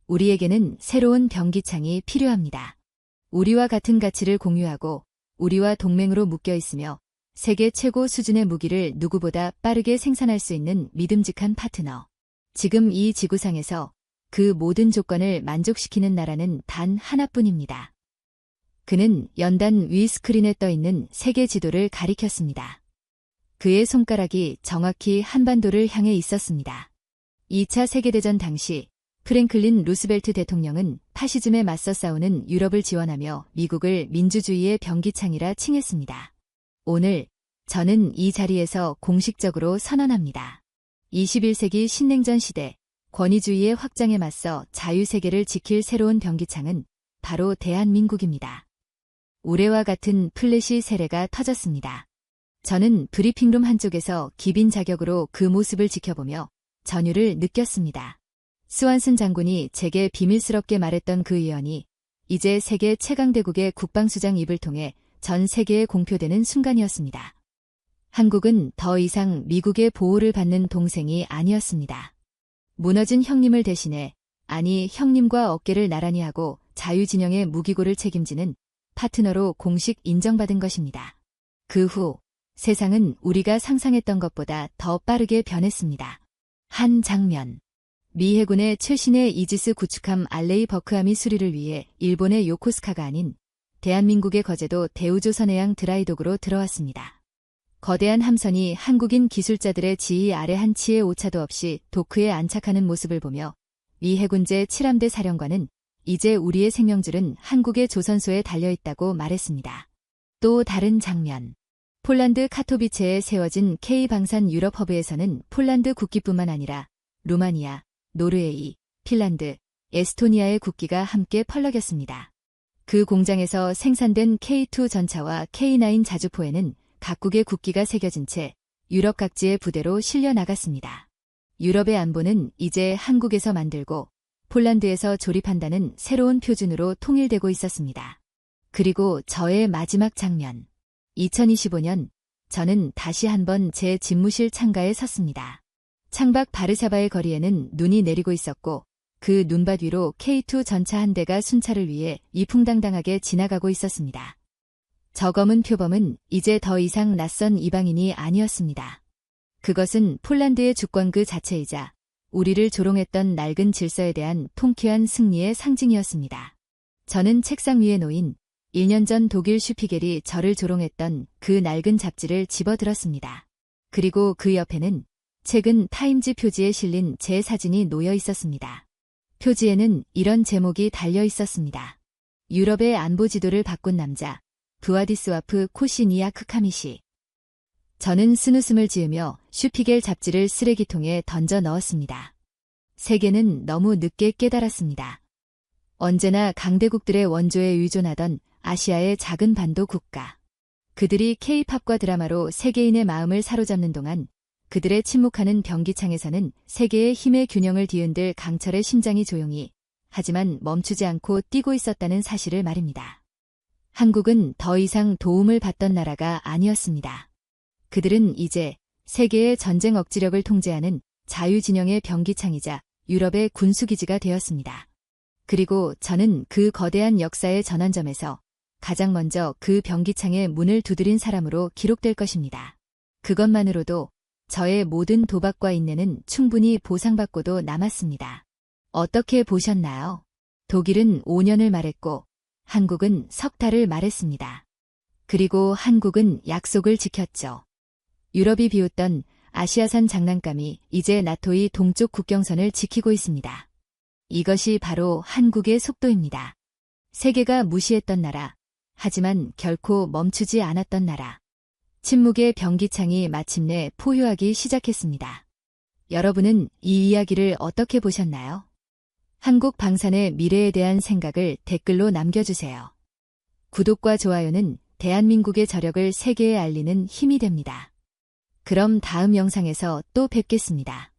우리에게는 새로운 병기창이 필요합니다. 우리와 같은 가치를 공유하고 우리와 동맹으로 묶여 있으며 세계 최고 수준의 무기를 누구보다 빠르게 생산할 수 있는 믿음직한 파트너. 지금 이 지구상에서 그 모든 조건을 만족시키는 나라는 단 하나뿐입니다. 그는 연단 위 스크린에 떠 있는 세계 지도를 가리켰습니다. 그의 손가락이 정확히 한반도를 향해 있었습니다. 2차 세계대전 당시 프랭클린 루스벨트 대통령은 파시즘에 맞서 싸우는 유럽을 지원하며 미국을 민주주의의 병기창이라 칭했습니다. 오늘 저는 이 자리에서 공식적으로 선언합니다. 21세기 신냉전 시대 권위주의의 확장에 맞서 자유세계를 지킬 새로운 병기창은 바로 대한민국입니다. 우레와 같은 플래시 세례가 터졌습니다. 저는 브리핑룸 한쪽에서 기빈 자격으로 그 모습을 지켜보며 전율을 느꼈습니다. 스완슨 장군이 제게 비밀스럽게 말했던 그 예언이 이제 세계 최강대국의 국방수장 입을 통해 전 세계에 공표되는 순간이었습니다. 한국은 더 이상 미국의 보호를 받는 동생이 아니었습니다. 무너진 형님을 대신해, 아니 형님과 어깨를 나란히 하고 자유진영의 무기고를 책임지는 파트너로 공식 인정받은 것입니다. 그 후 세상은 우리가 상상했던 것보다 더 빠르게 변했습니다. 한 장면. 미 해군의 최신의 이지스 구축함 알레이 버크함이 수리를 위해 일본의 요코스카가 아닌 대한민국의 거제도 대우조선해양 드라이독으로 들어왔습니다. 거대한 함선이 한국인 기술자들의 지휘 아래 한 치의 오차도 없이 도크에 안착하는 모습을 보며 미 해군 제7함대 사령관은 이제 우리의 생명줄은 한국의 조선소에 달려있다고 말했습니다. 또 다른 장면. 폴란드 카토비체에 세워진 K방산 유럽 허브에서는 폴란드 국기뿐만 아니라 루마니아, 노르웨이, 핀란드, 에스토니아의 국기가 함께 펄럭였습니다. 그 공장에서 생산된 K2 전차와 K9 자주포에는 각국의 국기가 새겨진 채 유럽 각지의 부대로 실려 나갔습니다. 유럽의 안보는 이제 한국에서 만들고 폴란드에서 조립한다는 새로운 표준으로 통일되고 있었습니다. 그리고 저의 마지막 장면. 2025년 저는 다시 한번 제 집무실 창가에 섰습니다. 창밖 바르샤바의 거리에는 눈이 내리고 있었고 그 눈밭 위로 K2 전차 한 대가 순찰을 위해 위풍당당하게 지나가고 있었습니다. 저 검은 표범은 이제 더 이상 낯선 이방인이 아니었습니다. 그것은 폴란드의 주권 그 자체이자 우리를 조롱했던 낡은 질서에 대한 통쾌한 승리의 상징이었습니다. 저는 책상 위에 놓인 1년 전 독일 슈피겔이 저를 조롱했던 그 낡은 잡지를 집어들었습니다. 그리고 그 옆에는 최근 타임지 표지에 실린 제 사진이 놓여 있었습니다. 표지에는 이런 제목이 달려 있었습니다. 유럽의 안보 지도를 바꾼 남자, 브와디스와프 코시니아크 카미시. 저는 쓴웃음을 지으며 슈피겔 잡지를 쓰레기통에 던져 넣었습니다. 세계는 너무 늦게 깨달았습니다. 언제나 강대국들의 원조에 의존하던 아시아의 작은 반도 국가. 그들이 K-팝과 드라마로 세계인의 마음을 사로잡는 동안 그들의 침묵하는 병기창에서는 세계의 힘의 균형을 뒤흔들 강철의 심장이 조용히 하지만 멈추지 않고 뛰고 있었다는 사실을 말입니다. 한국은 더 이상 도움을 받던 나라가 아니었습니다. 그들은 이제 세계의 전쟁 억지력을 통제하는 자유진영의 병기창이자 유럽의 군수기지가 되었습니다. 그리고 저는 그 거대한 역사의 전환점에서 가장 먼저 그 병기창의 문을 두드린 사람으로 기록될 것입니다. 그것만으로도 저의 모든 도박과 인내는 충분히 보상받고도 남았습니다. 어떻게 보셨나요? 독일은 5년을 말했고 한국은 석 달을 말했습니다. 그리고 한국은 약속을 지켰죠. 유럽이 비웃던 아시아산 장난감이 이제 나토의 동쪽 국경선을 지키고 있습니다. 이것이 바로 한국의 속도입니다. 세계가 무시했던 나라, 하지만 결코 멈추지 않았던 나라. 침묵의 병기창이 마침내 포효하기 시작했습니다. 여러분은 이 이야기를 어떻게 보셨나요? 한국 방산의 미래에 대한 생각을 댓글로 남겨주세요. 구독과 좋아요는 대한민국의 저력을 세계에 알리는 힘이 됩니다. 그럼 다음 영상에서 또 뵙겠습니다.